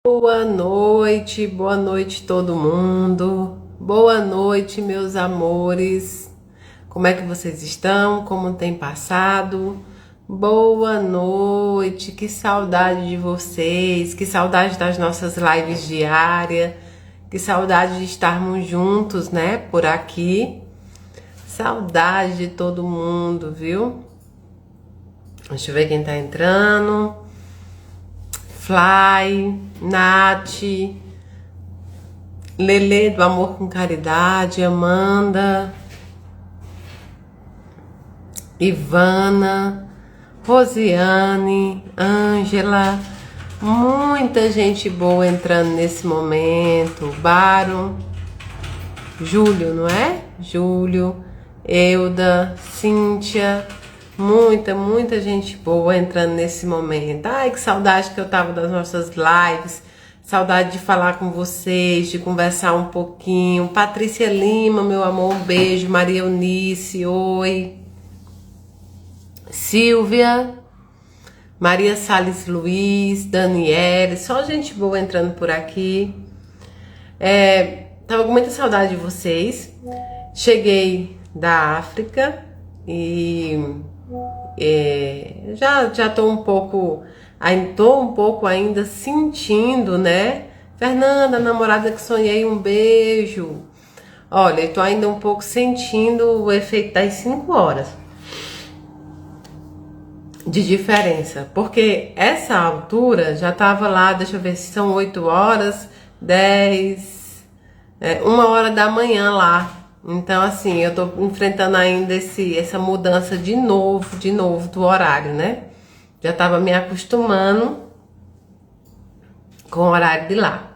Boa noite todo mundo. Boa noite, meus amores. Como é que vocês estão? Como tem passado? Boa noite. Que saudade de vocês, que saudade das nossas lives diárias, que saudade de estarmos juntos, né, por aqui. Saudade de todo mundo, viu? Deixa eu ver quem tá entrando. Fly, Nath, Lele do Amor com Caridade, Amanda, Ivana, Rosiane, Ângela, muita gente boa entrando nesse momento. Baron, Júlio, não é? Júlio, Euda, Cíntia. Muita gente boa entrando nesse momento. Ai, que saudade que eu tava das nossas lives. Saudade de falar com vocês, de conversar um pouquinho. Patrícia Lima, meu amor, um beijo. Maria Eunice, oi. Silvia, Maria Salles Luiz, Daniele, só gente boa entrando por aqui. Tava com muita saudade de vocês. Cheguei da África e já tô um pouco ainda sentindo, né? Fernanda, namorada que sonhei, um beijo. Olha, eu tô ainda um pouco sentindo o efeito das 5 horas de diferença, porque essa altura já tava lá, deixa eu ver se são 8 horas, 10, 1 hora da manhã lá. Então, assim, eu tô enfrentando ainda essa mudança de novo do horário, né? Já tava me acostumando com o horário de lá.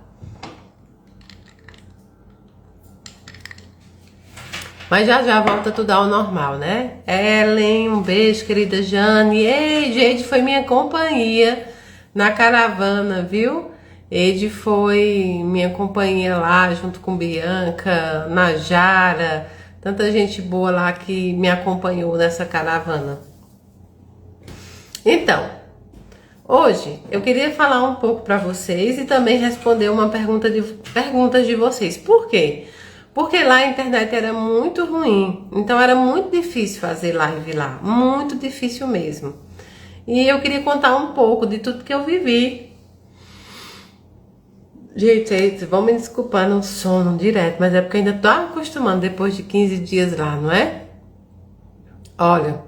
Mas já volta tudo ao normal, né? Ellen, um beijo, querida Jane. Ei, gente, foi minha companhia na caravana, viu? Ede foi minha companhia lá, junto com Bianca, Najara, tanta gente boa lá que me acompanhou nessa caravana. Então, hoje eu queria falar um pouco para vocês e também responder uma perguntas de vocês. Por quê? Porque lá a internet era muito ruim, então era muito difícil fazer live lá, muito difícil mesmo. E eu queria contar um pouco de tudo que eu vivi. Gente, vão me desculpar no sono direto, mas é porque eu ainda tô acostumando depois de 15 dias lá, não é? Olha,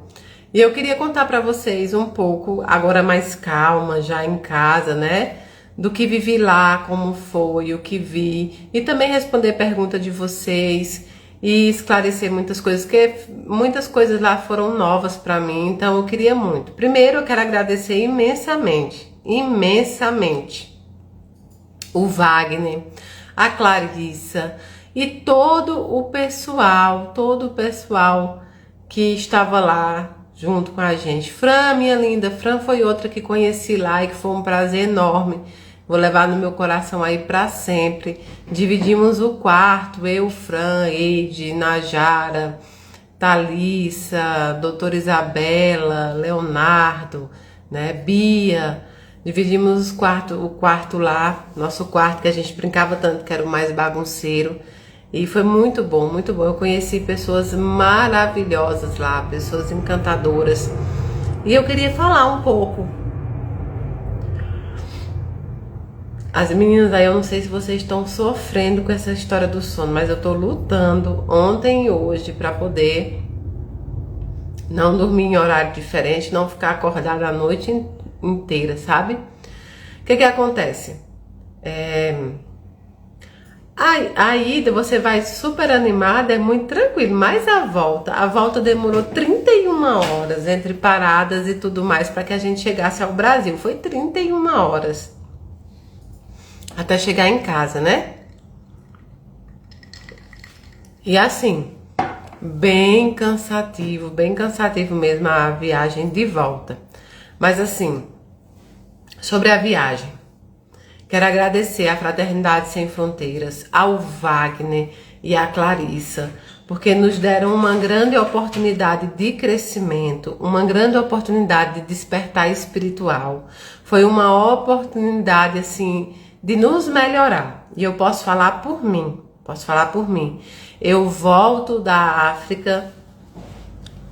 e eu queria contar pra vocês um pouco, agora mais calma, já em casa, né? Do que vivi lá, como foi, o que vi. E também responder pergunta de vocês e esclarecer muitas coisas, porque muitas coisas lá foram novas pra mim, então eu queria muito. Primeiro, eu quero agradecer imensamente o Wagner, a Clarissa e todo o pessoal que estava lá junto com a gente. Fran, minha linda, Fran foi outra que conheci lá e que foi um prazer enorme. Vou levar no meu coração aí pra sempre. Dividimos o quarto, eu, Fran, Eide, Najara, Thalissa, doutora Isabela, Leonardo, né, Bia. Dividimos o quarto lá, nosso quarto que a gente brincava tanto, que era o mais bagunceiro. E foi muito bom, muito bom. Eu conheci pessoas maravilhosas lá, pessoas encantadoras. E eu queria falar um pouco. As meninas aí, eu não sei se vocês estão sofrendo com essa história do sono, mas eu tô lutando ontem e hoje pra poder não dormir em horário diferente, não ficar acordada a noite inteira, sabe? O que acontece? A ida você vai super animada, é muito tranquilo, mas a volta demorou 31 horas entre paradas e tudo mais para que a gente chegasse ao Brasil. Foi 31 horas até chegar em casa, né? E assim, bem cansativo mesmo a viagem de volta. Mas assim, sobre a viagem, quero agradecer à Fraternidade Sem Fronteiras, ao Wagner e à Clarissa, porque nos deram uma grande oportunidade de crescimento, uma grande oportunidade de despertar espiritual. Foi uma oportunidade, assim, de nos melhorar. E eu posso falar por mim, Eu volto da África.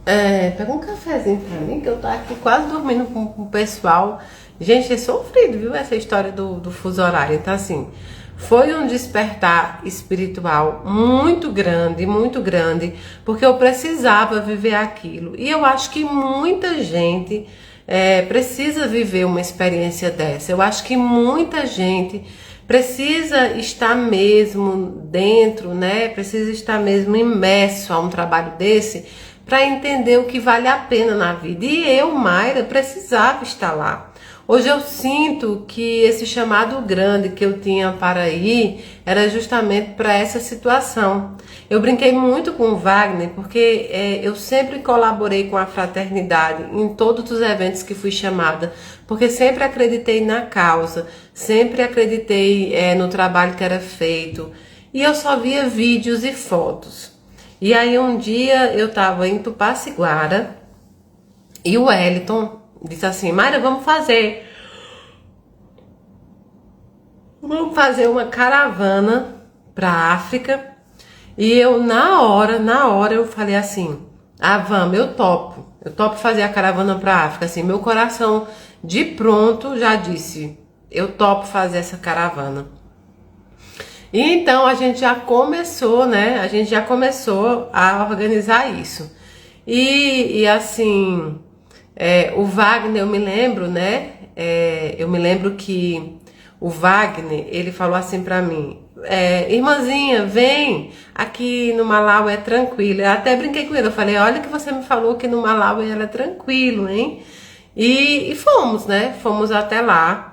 Pega um cafezinho pra mim, que eu tô aqui quase dormindo com o pessoal. Gente, é sofrido, viu, essa história do fuso horário. Então, assim, foi um despertar espiritual muito grande, porque eu precisava viver aquilo. E eu acho que muita gente precisa viver uma experiência dessa. Eu acho que muita gente precisa estar mesmo dentro, né? Precisa estar mesmo imerso a um trabalho desse para entender o que vale a pena na vida. E eu, Mayra, precisava estar lá. Hoje eu sinto que esse chamado grande que eu tinha para ir era justamente para essa situação. Eu brinquei muito com o Wagner porque eu sempre colaborei com a fraternidade em todos os eventos que fui chamada, porque sempre acreditei na causa, sempre acreditei no trabalho que era feito, e eu só via vídeos e fotos. E aí um dia eu estava em Tupaciguara e o Wellington disse assim: Mayra, vamos fazer uma caravana para África. E eu na hora eu falei assim: ah, vamos, eu topo fazer a caravana para África. Assim, meu coração de pronto já disse: eu topo fazer essa caravana. E então a gente já começou, né? A gente já começou a organizar isso. E assim, o Wagner, eu me lembro, né? Eu me lembro que o Wagner, ele falou assim pra mim: irmãzinha, vem, aqui no Malawi é tranquilo. Eu até brinquei com ele, eu falei: olha que você me falou que no Malawi era tranquilo, hein? E fomos, né? Fomos até lá.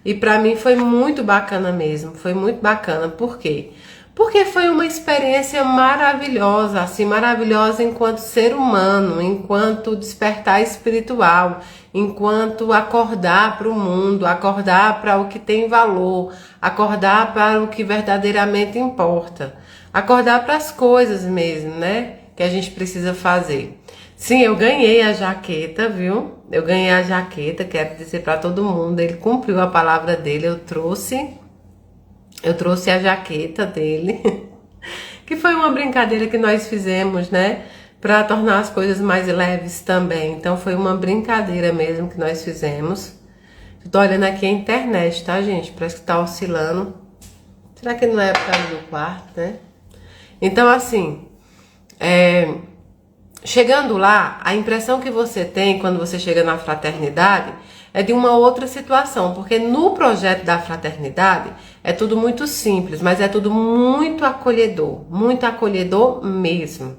E pra mim foi muito bacana mesmo, foi muito bacana. Por quê? Porque foi uma experiência maravilhosa, assim, maravilhosa enquanto ser humano, enquanto despertar espiritual, enquanto acordar para o mundo, acordar para o que tem valor, acordar para o que verdadeiramente importa, acordar para as coisas mesmo, né, que a gente precisa fazer. Sim, eu ganhei a jaqueta, viu? Eu ganhei a jaqueta, quero dizer para todo mundo, ele cumpriu a palavra dele, eu trouxe a jaqueta dele, que foi uma brincadeira que nós fizemos, né? Para tornar as coisas mais leves também. Então foi uma brincadeira mesmo que nós fizemos. Eu tô olhando aqui a internet, tá, gente? Parece que tá oscilando. Será que não é por causa do quarto, né? Então, assim, chegando lá, a impressão que você tem quando você chega na fraternidade é de uma outra situação, porque no projeto da fraternidade é tudo muito simples, mas é tudo muito acolhedor mesmo.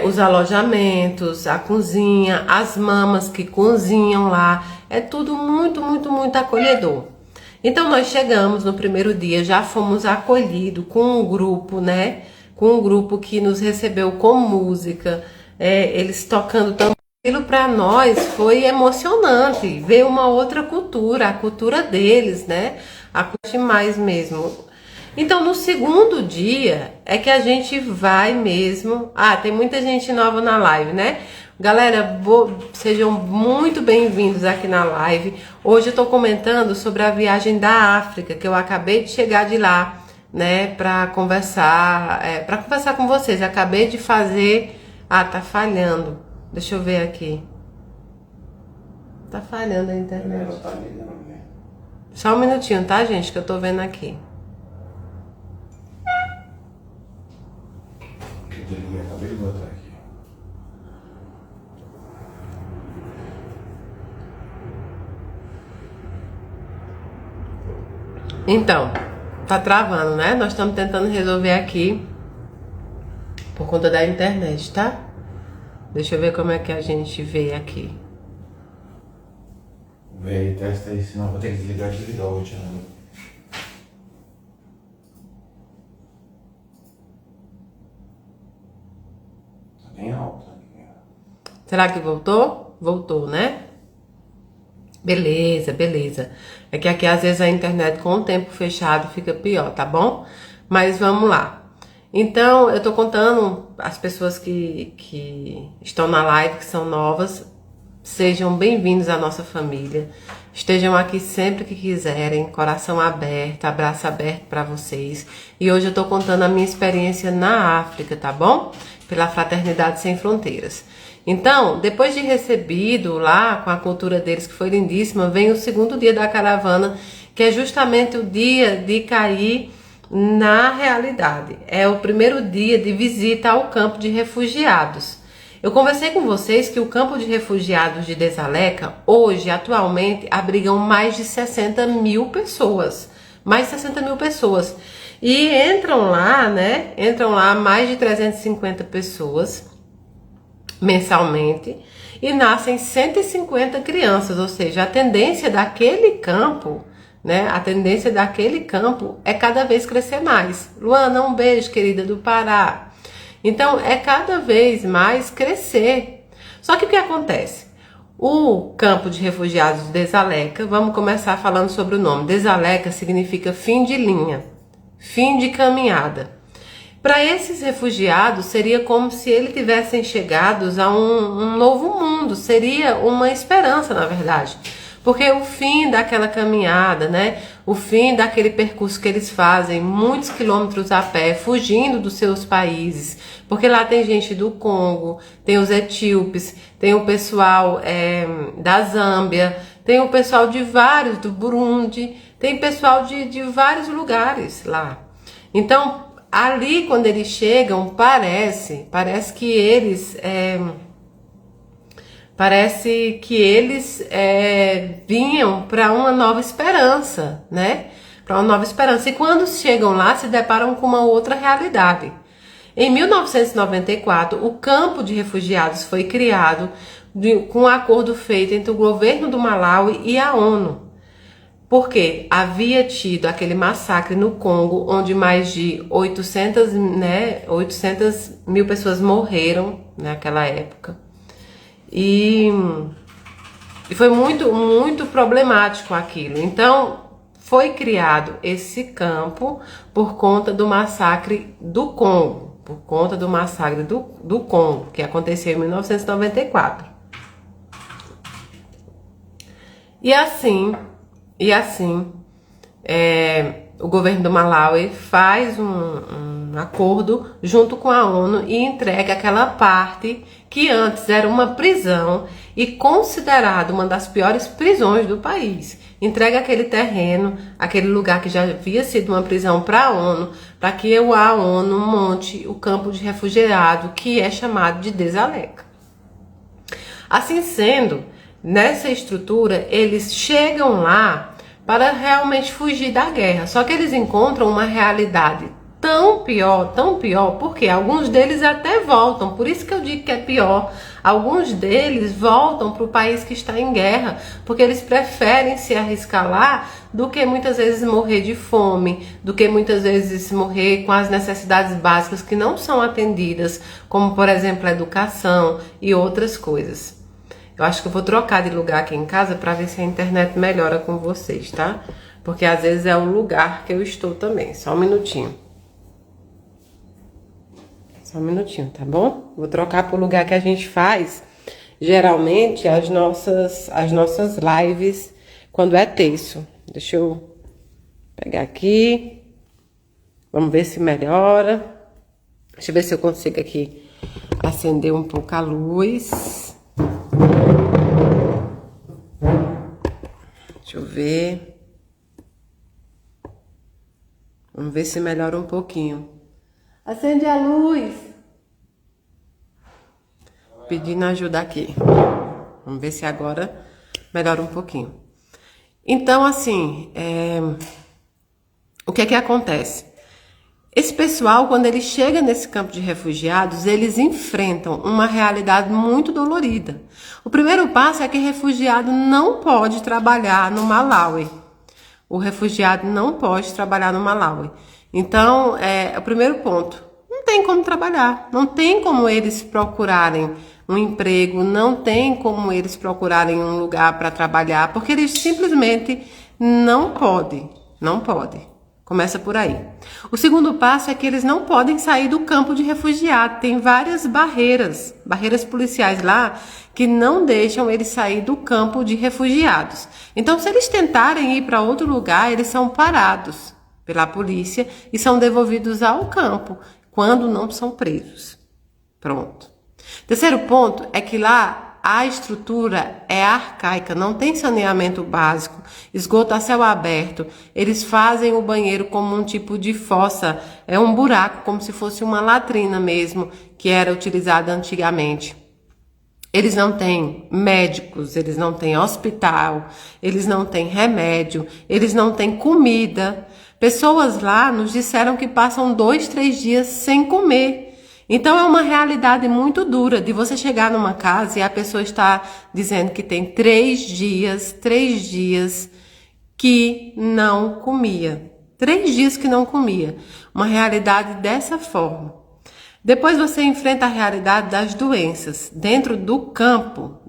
Os alojamentos, a cozinha, as mamas que cozinham lá, é tudo muito acolhedor. Então nós chegamos no primeiro dia, já fomos acolhidos com um grupo, né? Com um grupo que nos recebeu com música, eles tocando também. Aquilo para nós foi emocionante, ver uma outra cultura, a cultura deles, né? A cultura mais mesmo. Então, no segundo dia é que a gente vai mesmo. Ah, tem muita gente nova na live, né? Galera, sejam muito bem-vindos aqui na live. Hoje eu tô comentando sobre a viagem da África, que eu acabei de chegar de lá, né? Para conversar com vocês. Eu acabei de fazer. Ah, tá falhando. Deixa eu ver aqui. Tá falhando a internet. Só um minutinho, tá, gente? Que eu tô vendo aqui. Acabei de botar aqui. Então, tá travando, né? Nós estamos tentando resolver aqui por conta da internet, tá? Deixa eu ver como é que a gente vê aqui. Vê, testa aí, senão vou ter que desligar e desligar o roteador. Tá bem alto. Será que voltou? Voltou, né? Beleza. É que aqui às vezes a internet com o tempo fechado fica pior, tá bom? Mas vamos lá. Então, eu tô contando as pessoas que estão na live, que são novas. Sejam bem-vindos à nossa família. Estejam aqui sempre que quiserem, coração aberto, abraço aberto para vocês. E hoje eu tô contando a minha experiência na África, tá bom? Pela Fraternidade Sem Fronteiras. Então, depois de recebido lá com a cultura deles, que foi lindíssima, vem o segundo dia da caravana, que é justamente o dia de cair na realidade. É o primeiro dia de visita ao campo de refugiados. Eu conversei com vocês que o campo de refugiados de Dzaleka, hoje, atualmente, abrigam mais de 60 mil pessoas. Mais de 60 mil pessoas. E entram lá, né? Entram lá mais de 350 pessoas mensalmente. E nascem 150 crianças. Ou seja, a tendência daquele campo, né? A tendência daquele campo é cada vez crescer mais. Luana, um beijo, querida, do Pará. Então, é cada vez mais crescer. Só que o que acontece? O campo de refugiados de Dzaleka, vamos começar falando sobre o nome. Dzaleka significa fim de linha, fim de caminhada. Para esses refugiados, seria como se eles tivessem chegado a um novo mundo. Seria uma esperança, na verdade. Porque o fim daquela caminhada, né? O fim daquele percurso que eles fazem, muitos quilômetros a pé, fugindo dos seus países. Porque lá tem gente do Congo, tem os etíopes, tem o pessoal da Zâmbia, tem o pessoal de vários, do Burundi, tem pessoal de vários lugares lá. Então, ali quando eles chegam, parece que eles... Parece que eles vinham para uma nova esperança, né? Para uma nova esperança. E quando chegam lá, se deparam com uma outra realidade. Em 1994, o campo de refugiados foi criado com um acordo feito entre o governo do Malawi e a ONU. Porque havia tido aquele massacre no Congo, onde mais de 800 mil pessoas morreram naquela época. E foi muito, muito problemático aquilo. Então, foi criado esse campo por conta do massacre do Congo. Por conta do massacre do Congo, que aconteceu em 1994. E assim, o governo do Malawi faz um acordo junto com a ONU e entrega aquela parte que antes era uma prisão e considerada uma das piores prisões do país. Entrega aquele terreno, aquele lugar que já havia sido uma prisão para a ONU, para que a ONU monte o campo de refugiado, que é chamado de Dzaleka. Assim sendo, nessa estrutura, eles chegam lá para realmente fugir da guerra. Só que eles encontram uma realidade tão pior, porque alguns deles até voltam. Por isso que eu digo que é pior. Alguns deles voltam para o país que está em guerra, porque eles preferem se arriscar lá do que muitas vezes morrer de fome, do que muitas vezes morrer com as necessidades básicas que não são atendidas, como por exemplo a educação e outras coisas. Eu acho que eu vou trocar de lugar aqui em casa para ver se a internet melhora com vocês, tá? Porque às vezes é o lugar que eu estou também. Só um minutinho. Só um minutinho, tá bom? Vou trocar pro lugar que a gente faz, geralmente, as nossas lives, quando é terço. Deixa eu pegar aqui. Vamos ver se melhora. Deixa eu ver se eu consigo aqui acender um pouco a luz. Deixa eu ver. Vamos ver se melhora um pouquinho. Acende a luz. Pedindo ajuda aqui. Vamos ver se agora melhora um pouquinho. Então, assim, o que é que acontece? Esse pessoal, quando ele chega nesse campo de refugiados, eles enfrentam uma realidade muito dolorida. O primeiro passo é que refugiado não pode trabalhar no Malawi. O refugiado não pode trabalhar no Malawi. Então, o primeiro ponto, não tem como trabalhar, não tem como eles procurarem um emprego, não tem como eles procurarem um lugar para trabalhar, porque eles simplesmente não podem. Começa por aí. O segundo passo é que eles não podem sair do campo de refugiado. Tem várias barreiras policiais lá que não deixam eles sair do campo de refugiados. Então, se eles tentarem ir para outro lugar, eles são parados pela polícia e são devolvidos ao campo quando não são presos. Pronto. Terceiro ponto é que lá a estrutura é arcaica, não tem saneamento básico, esgoto a céu aberto. Eles fazem o banheiro como um tipo de fossa, é um buraco, como se fosse uma latrina mesmo, que era utilizada antigamente. Eles não têm médicos, eles não têm hospital, eles não têm remédio, eles não têm comida. Pessoas lá nos disseram que passam 2, 3 dias sem comer. Então é uma realidade muito dura de você chegar numa casa e a pessoa está dizendo que tem 3 dias que não comia. 3 dias que não comia. Uma realidade dessa forma. Depois você enfrenta a realidade das doenças. Dentro do campo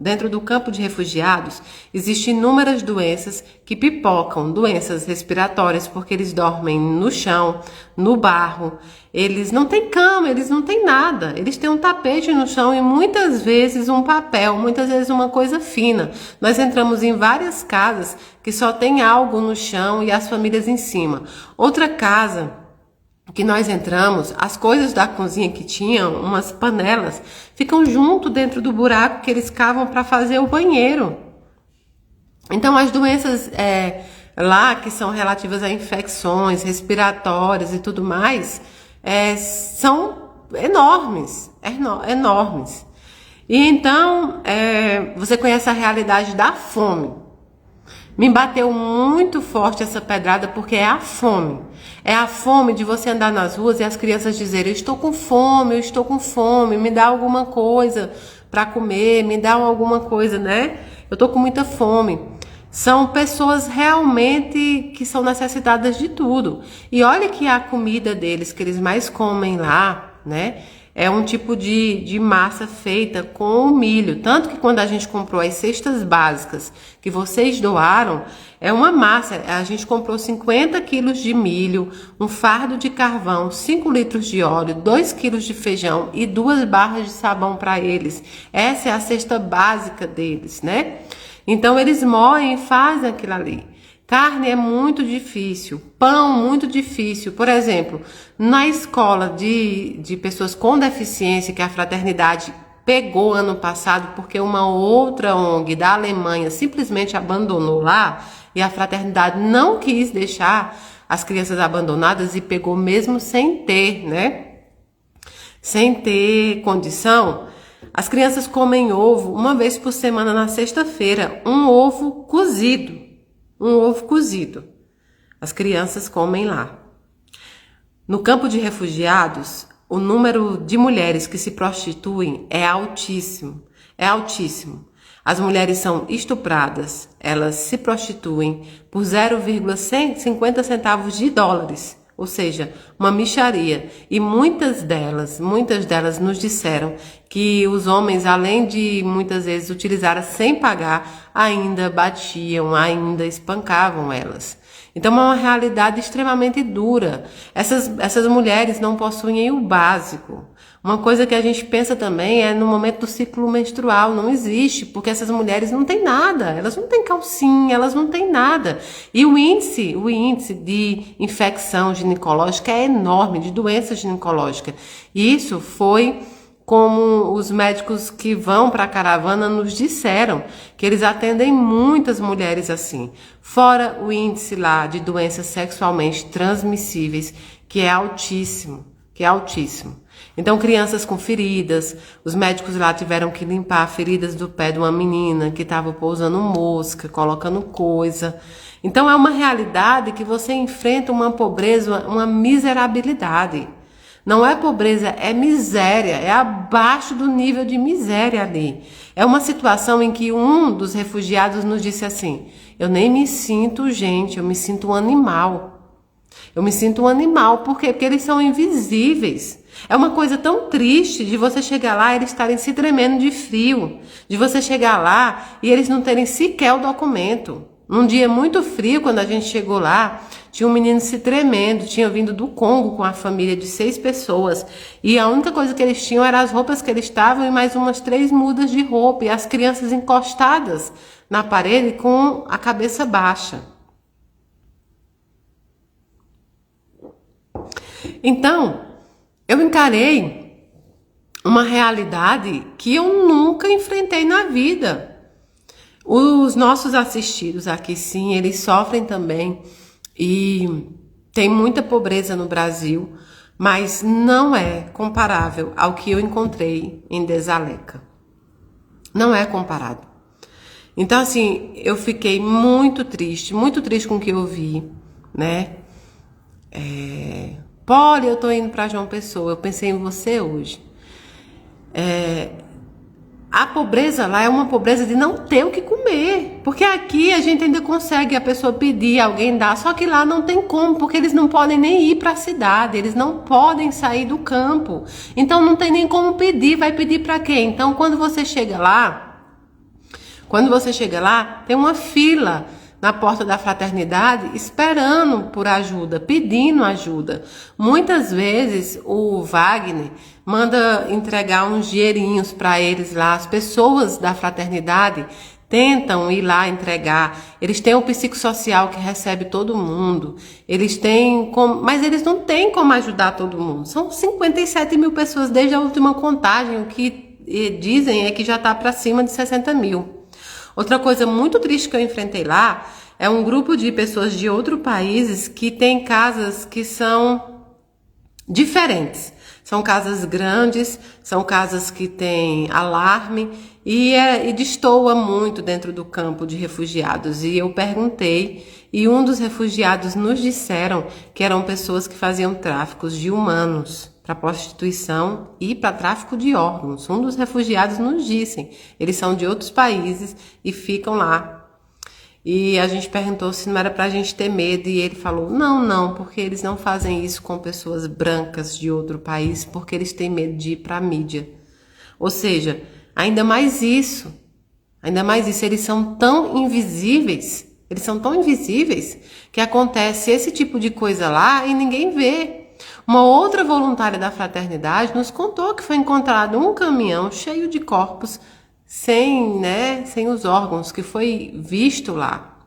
de refugiados, existem inúmeras doenças que pipocam, doenças respiratórias, porque eles dormem no chão, no barro, eles não têm cama, eles não têm nada, eles têm um tapete no chão e muitas vezes um papel, muitas vezes uma coisa fina. Nós entramos em várias casas que só tem algo no chão e as famílias em cima. Outra casa que nós entramos, as coisas da cozinha que tinham, umas panelas, ficam junto dentro do buraco que eles cavam para fazer o banheiro. Então as doenças lá que são relativas a infecções respiratórias e tudo mais, são enormes. E então você conhece a realidade da fome. Me bateu muito forte essa pedrada porque é a fome. É a fome de você andar nas ruas e as crianças dizerem: eu estou com fome, me dá alguma coisa para comer, me dá alguma coisa, né? Eu estou com muita fome. São pessoas realmente que são necessitadas de tudo. E olha que a comida deles, que eles mais comem lá, né? É um tipo de massa feita com milho. Tanto que quando a gente comprou as cestas básicas que vocês doaram, é uma massa. A gente comprou 50 quilos de milho, um fardo de carvão, 5 litros de óleo, 2 quilos de feijão e 2 barras de sabão para eles. Essa é a cesta básica deles, né? Então eles moem e fazem aquilo ali. Carne é muito difícil, pão muito difícil. Por exemplo, na escola de pessoas com deficiência que a Fraternidade pegou ano passado, porque uma outra ONG da Alemanha simplesmente abandonou lá, e a Fraternidade não quis deixar as crianças abandonadas e pegou mesmo sem ter, né? Sem ter condição. As crianças comem ovo uma vez por semana na sexta-feira, um ovo cozido. As crianças comem lá. No campo de refugiados, o número de mulheres que se prostituem é altíssimo. As mulheres são estupradas, elas se prostituem por 0,50 centavos de dólares. Ou seja, uma mixaria. E muitas delas nos disseram que os homens, além de muitas vezes utilizar sem pagar, ainda batiam, ainda espancavam elas. Então é uma realidade extremamente dura. Essas mulheres não possuem o básico. Uma coisa que a gente pensa também é no momento do ciclo menstrual, não existe, porque essas mulheres não têm nada, elas não têm calcinha, elas não têm nada. E o índice de infecção ginecológica é enorme, de doença ginecológica. E isso foi como os médicos que vão para a caravana nos disseram, que eles atendem muitas mulheres assim. Fora o índice lá de doenças sexualmente transmissíveis, que é altíssimo. Então, crianças com feridas, os médicos lá tiveram que limpar feridas do pé de uma menina que estava pousando mosca, colocando coisa. Então, é uma realidade que você enfrenta uma pobreza, uma miserabilidade. Não é pobreza, é miséria, é abaixo do nível de miséria ali. É uma situação em que um dos refugiados nos disse assim: eu nem me sinto gente, eu me sinto um animal. Por quê? Porque eles são invisíveis. É uma coisa tão triste de você chegar lá e eles estarem se tremendo de frio. De você chegar lá e eles não terem sequer o documento. Num dia muito frio, quando a gente chegou lá, tinha um menino se tremendo, tinha vindo do Congo com a família de 6 pessoas. E a única coisa que eles tinham eram as roupas que eles estavam e mais umas 3 mudas de roupa. E as crianças encostadas na parede com a cabeça baixa. Então, eu encarei uma realidade que eu nunca enfrentei na vida. Os nossos assistidos aqui, sim, eles sofrem também e tem muita pobreza no Brasil, mas não é comparável ao que eu encontrei em Desaleca. Não é comparado. Então, assim, eu fiquei muito triste com o que eu vi, né? Polly, eu tô indo para João Pessoa, eu pensei em você hoje. A pobreza lá é uma pobreza de não ter o que comer. Porque aqui a gente ainda consegue a pessoa pedir, alguém dá. Só que lá não tem como, porque eles não podem nem ir para a cidade. Eles não podem sair do campo. Então não tem nem como pedir. Vai pedir para quê? Então quando você chega lá, tem uma fila na porta da fraternidade esperando por ajuda, pedindo ajuda. Muitas vezes o Wagner manda entregar uns dinheirinhos para eles lá. As pessoas da fraternidade tentam ir lá entregar. Eles têm o psicossocial que recebe todo mundo. Eles têm mas eles não têm como ajudar todo mundo. São 57 mil pessoas desde a última contagem. O que dizem é que já está para cima de 60 mil. Outra coisa muito triste que eu enfrentei lá é um grupo de pessoas de outros países que tem casas que são diferentes. São casas grandes, são casas que têm alarme e destoa muito dentro do campo de refugiados. E eu perguntei e um dos refugiados nos disseram que eram pessoas que faziam tráficos de humanos para prostituição e para tráfico de órgãos. Um dos refugiados nos disse, eles são de outros países e ficam lá. E a gente perguntou se não era para a gente ter medo e ele falou, não, porque eles não fazem isso com pessoas brancas de outro país, porque eles têm medo de ir para a mídia. Ou seja, ainda mais isso, eles são tão invisíveis que acontece esse tipo de coisa lá e ninguém vê. Uma outra voluntária da fraternidade nos contou que foi encontrado um caminhão cheio de corpos sem os órgãos, que foi visto lá,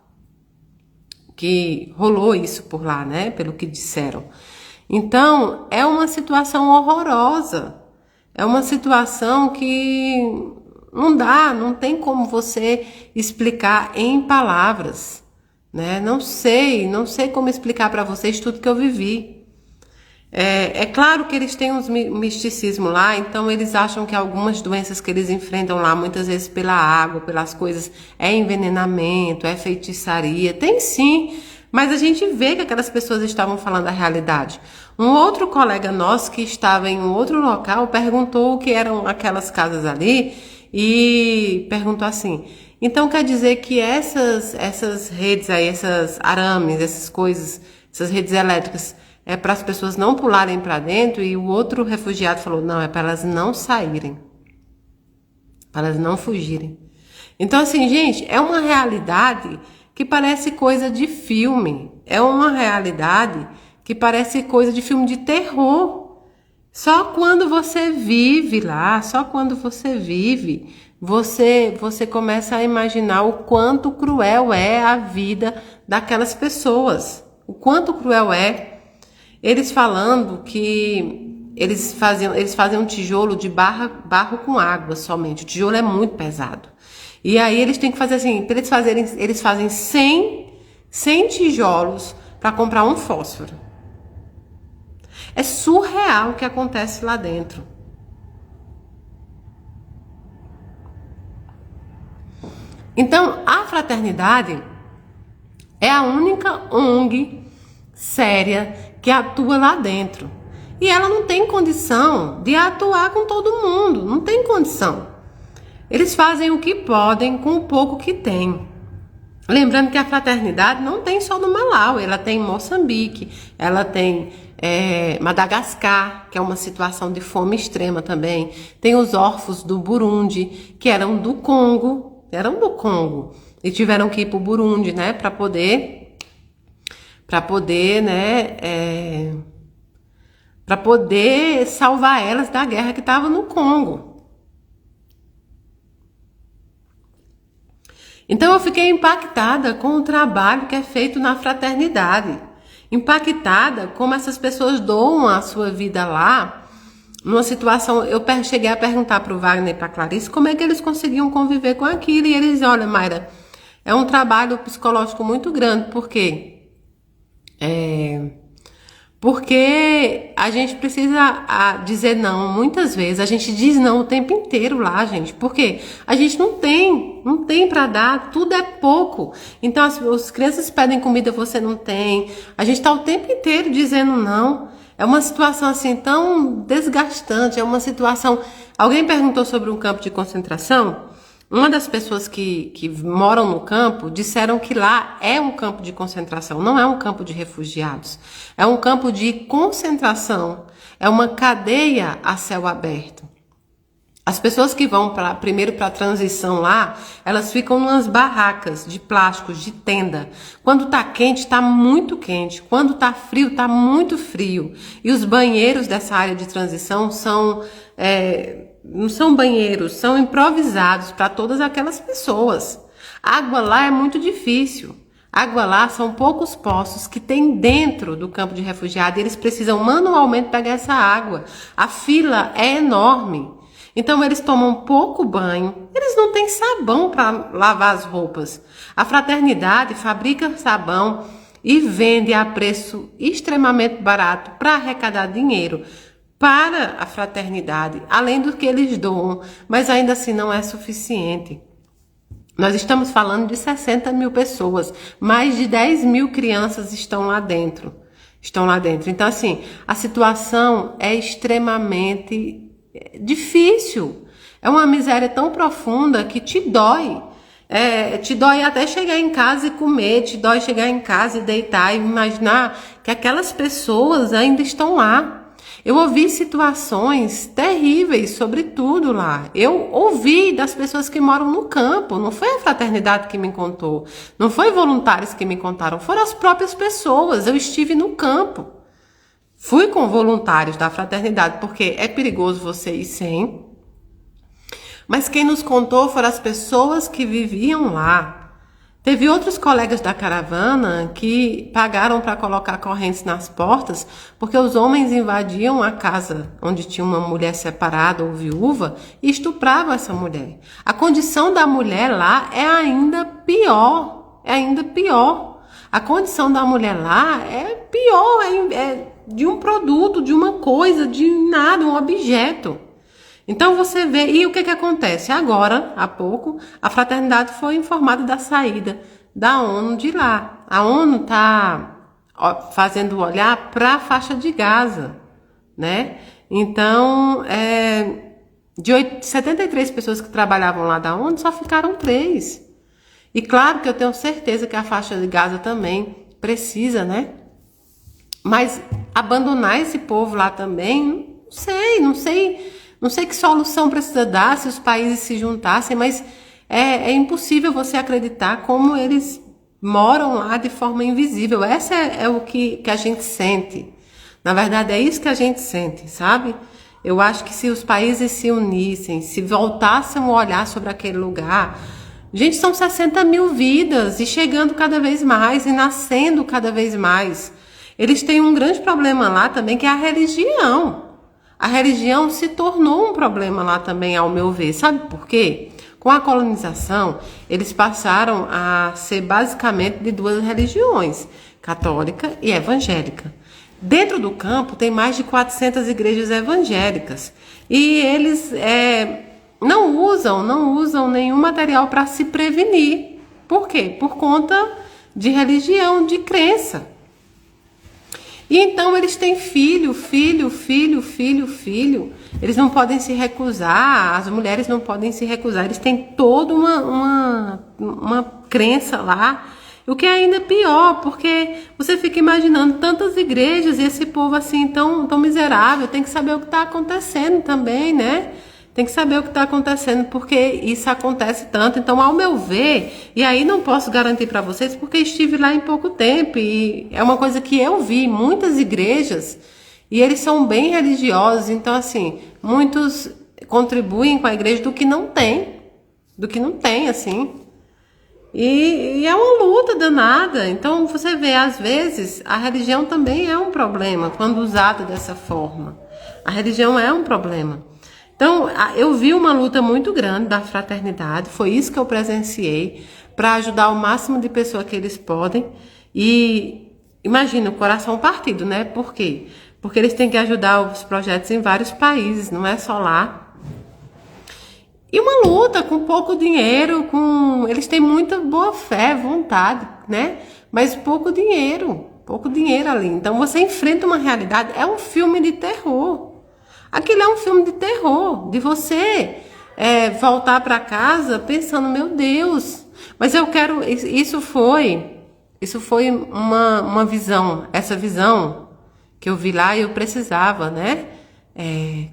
que rolou isso por lá, né, pelo que disseram. Então, é uma situação horrorosa, é uma situação que não tem como você explicar em palavras, né, não sei como explicar para vocês tudo que eu vivi. É claro que eles têm uns misticismo lá, então eles acham que algumas doenças que eles enfrentam lá, muitas vezes pela água, pelas coisas, é envenenamento, é feitiçaria, tem sim, mas a gente vê que aquelas pessoas estavam falando a realidade. Um outro colega nosso que estava em um outro local perguntou o que eram aquelas casas ali e perguntou assim, então quer dizer que essas redes aí, essas arames, essas coisas, essas redes elétricas, é para as pessoas não pularem para dentro? E o outro refugiado falou, não, é para elas não saírem, para elas não fugirem. Então, assim, gente, é uma realidade que parece coisa de filme, é uma realidade que parece coisa de filme de terror. Só quando você vive lá, você começa a imaginar o quanto cruel é a vida daquelas pessoas, o quanto cruel é. Eles falando que eles fazem um tijolo de barro com água somente. O tijolo é muito pesado. E aí eles têm que fazer assim, eles fazem 100 tijolos para comprar um fósforo. É surreal o que acontece lá dentro. Então, a fraternidade é a única ONG séria que atua lá dentro. E ela não tem condição de atuar com todo mundo, não tem condição. Eles fazem o que podem com o pouco que tem. Lembrando que a fraternidade não tem só no Malau, ela tem em Moçambique, ela tem Madagascar, que é uma situação de fome extrema também. Tem os órfãos do Burundi, que eram do Congo. e tiveram que ir para o Burundi, né, para poder, né, para poder salvar elas da guerra que estava no Congo. Então eu fiquei impactada com o trabalho que é feito na fraternidade, impactada como essas pessoas doam a sua vida lá, numa situação. Eu cheguei a perguntar para o Wagner e para a Clarice como é que eles conseguiam conviver com aquilo, e eles, olha, Mayra, é um trabalho psicológico muito grande, porque a gente precisa dizer não. Muitas vezes a gente diz não o tempo inteiro lá, gente, porque a gente não tem para dar, tudo é pouco. Então as crianças pedem comida, você não tem, a gente está o tempo inteiro dizendo não. É uma situação assim tão desgastante, é uma situação... Alguém perguntou sobre um campo de concentração. Uma das pessoas que moram no campo disseram que lá é um campo de concentração, não é um campo de refugiados. É um campo de concentração, é uma cadeia a céu aberto. As pessoas que vão primeiro para a transição lá, elas ficam nas barracas de plásticos, de tenda. Quando tá quente, tá muito quente. Quando tá frio, tá muito frio. E os banheiros dessa área de transição não são banheiros, são improvisados para todas aquelas pessoas. A água lá é muito difícil. A água lá são poucos poços que tem dentro do campo de refugiado, e eles precisam manualmente pegar essa água. A fila é enorme. Então eles tomam pouco banho, eles não têm sabão para lavar as roupas. A fraternidade fabrica sabão e vende a preço extremamente barato para arrecadar dinheiro para a fraternidade, além do que eles doam, mas ainda assim não é suficiente. Nós estamos falando de 60 mil pessoas, mais de 10 mil crianças estão lá dentro. Então, assim, a situação é extremamente difícil. É uma miséria tão profunda que te dói. Te dói até chegar em casa e comer, te dói chegar em casa e deitar e imaginar que aquelas pessoas ainda estão lá. Eu ouvi situações terríveis sobre tudo lá. Eu ouvi das pessoas que moram no campo. Não foi a fraternidade que me contou. Não foi voluntários que me contaram. Foram as próprias pessoas. Eu estive no campo. Fui com voluntários da fraternidade, porque é perigoso você ir sem. Mas quem nos contou foram as pessoas que viviam lá. Teve outros colegas da caravana que pagaram para colocar correntes nas portas, porque os homens invadiam a casa onde tinha uma mulher separada ou viúva e estupravam essa mulher. A condição da mulher lá é ainda pior. A condição da mulher lá é pior, é de um produto, de uma coisa, de nada, um objeto. Então você vê, e o que acontece? Agora, há pouco, a fraternidade foi informada da saída da ONU de lá. A ONU está fazendo olhar para a faixa de Gaza, né? Então, de 73 pessoas que trabalhavam lá da ONU, só ficaram 3. E claro que eu tenho certeza que a faixa de Gaza também precisa, né? Mas abandonar esse povo lá também, não sei que solução precisa dar se os países se juntassem, mas é impossível você acreditar como eles moram lá de forma invisível. Essa é o que a gente sente. Na verdade, é isso que a gente sente, sabe? Eu acho que se os países se unissem, se voltassem a olhar sobre aquele lugar... Gente, são 60 mil vidas e chegando cada vez mais e nascendo cada vez mais. Eles têm um grande problema lá também, que é a religião. A religião se tornou um problema lá também, ao meu ver. Sabe por quê? Com a colonização, eles passaram a ser basicamente de 2 religiões, católica e evangélica. Dentro do campo tem mais de 400 igrejas evangélicas e eles não usam nenhum material para se prevenir. Por quê? Por conta de religião, de crença. E então eles têm filho. Eles não podem se recusar, as mulheres não podem se recusar. Eles têm toda uma crença lá. O que é ainda pior, porque você fica imaginando tantas igrejas e esse povo assim tão miserável. Tem que saber o que está acontecendo também, né? tem que saber o que está acontecendo, porque isso acontece tanto. Então, ao meu ver, e aí não posso garantir para vocês, porque estive lá em pouco tempo, e é uma coisa que eu vi, muitas igrejas, e eles são bem religiosos, então assim, muitos contribuem com a igreja do que não tem, assim. E é uma luta danada. Então você vê, às vezes, a religião também é um problema quando usada dessa forma. A religião é um problema. Então, eu vi uma luta muito grande da fraternidade, foi isso que eu presenciei, para ajudar o máximo de pessoas que eles podem. E imagina, o coração partido, né? Por quê? Porque eles têm que ajudar os projetos em vários países, não é só lá. E uma luta com pouco dinheiro, eles têm muita boa fé, vontade, né? Mas pouco dinheiro ali. Então você enfrenta uma realidade, é um filme de terror. Aquilo é um filme de terror, de você voltar para casa pensando, meu Deus, mas eu quero, isso foi uma visão, essa visão que eu vi lá, eu precisava, né?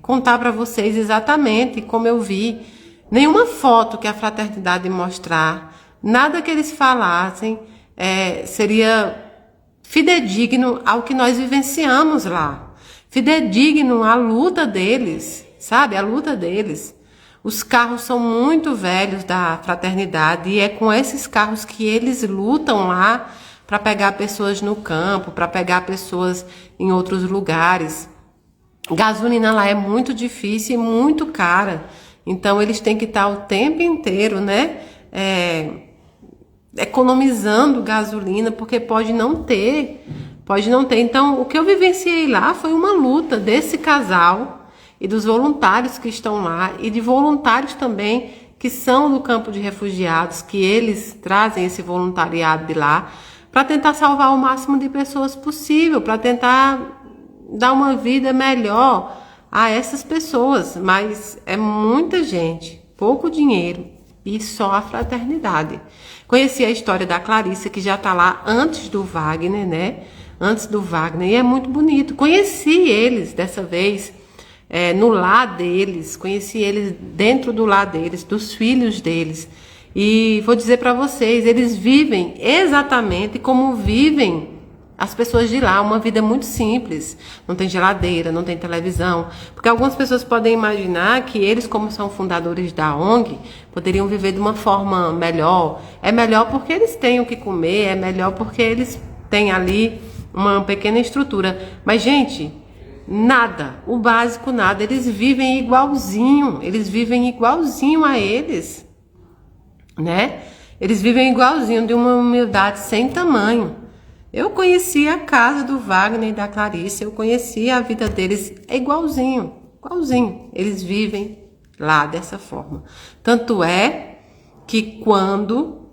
Contar para vocês exatamente como eu vi. Nenhuma foto que a fraternidade mostrar, nada que eles falassem seria fidedigno ao que nós vivenciamos lá. Fidedigno à luta deles, sabe? A luta deles. Os carros são muito velhos da fraternidade e é com esses carros que eles lutam lá para pegar pessoas no campo, para pegar pessoas em outros lugares. Gasolina lá é muito difícil e muito cara. Então, eles têm que estar o tempo inteiro, né, economizando gasolina, porque pode não ter. Então, o que eu vivenciei lá foi uma luta desse casal e dos voluntários que estão lá, e de voluntários também que são do campo de refugiados, que eles trazem esse voluntariado de lá, para tentar salvar o máximo de pessoas possível, para tentar dar uma vida melhor a essas pessoas, mas é muita gente, pouco dinheiro e só a fraternidade. Conheci a história da Clarissa, que já está lá antes do Wagner, né? Antes do Wagner, e é muito bonito. Conheci eles dessa vez no lar deles, conheci eles dentro do lar deles, dos filhos deles. E vou dizer para vocês, eles vivem exatamente como vivem as pessoas de lá, uma vida muito simples, não tem geladeira, não tem televisão, porque algumas pessoas podem imaginar que eles, como são fundadores da ONG, poderiam viver de uma forma melhor. É melhor porque eles têm o que comer, é melhor porque eles têm ali uma pequena estrutura. Mas, gente, nada, o básico nada, eles vivem igualzinho a eles, né? Eles vivem igualzinho, de uma humildade sem tamanho. Eu conheci a casa do Wagner e da Clarice, eu conheci a vida deles igualzinho. Eles vivem lá dessa forma. Tanto é que quando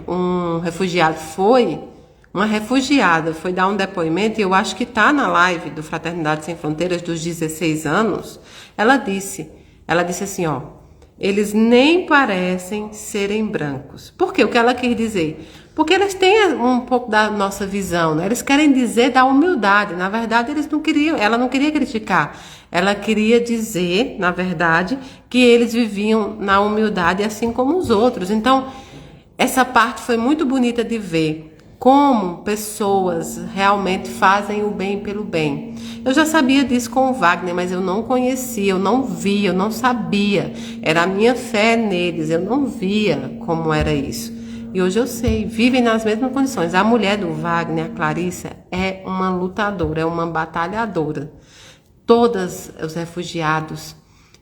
uma refugiada foi dar um depoimento, e eu acho que está na live do Fraternidade Sem Fronteiras dos 16 anos, ela disse assim, ó, eles nem parecem serem brancos. Por quê? O que ela quis dizer? Porque eles têm um pouco da nossa visão, né? Eles querem dizer da humildade. Na verdade, ela não queria criticar. Ela queria dizer, na verdade, que eles viviam na humildade assim como os outros. Então, essa parte foi muito bonita de ver como pessoas realmente fazem o bem pelo bem. Eu já sabia disso com o Wagner, mas eu não conhecia, eu não via, eu não sabia. Era a minha fé neles, eu não via como era isso. E hoje eu sei, vivem nas mesmas condições. A mulher do Wagner, a Clarissa, é uma lutadora, é uma batalhadora. Todos os refugiados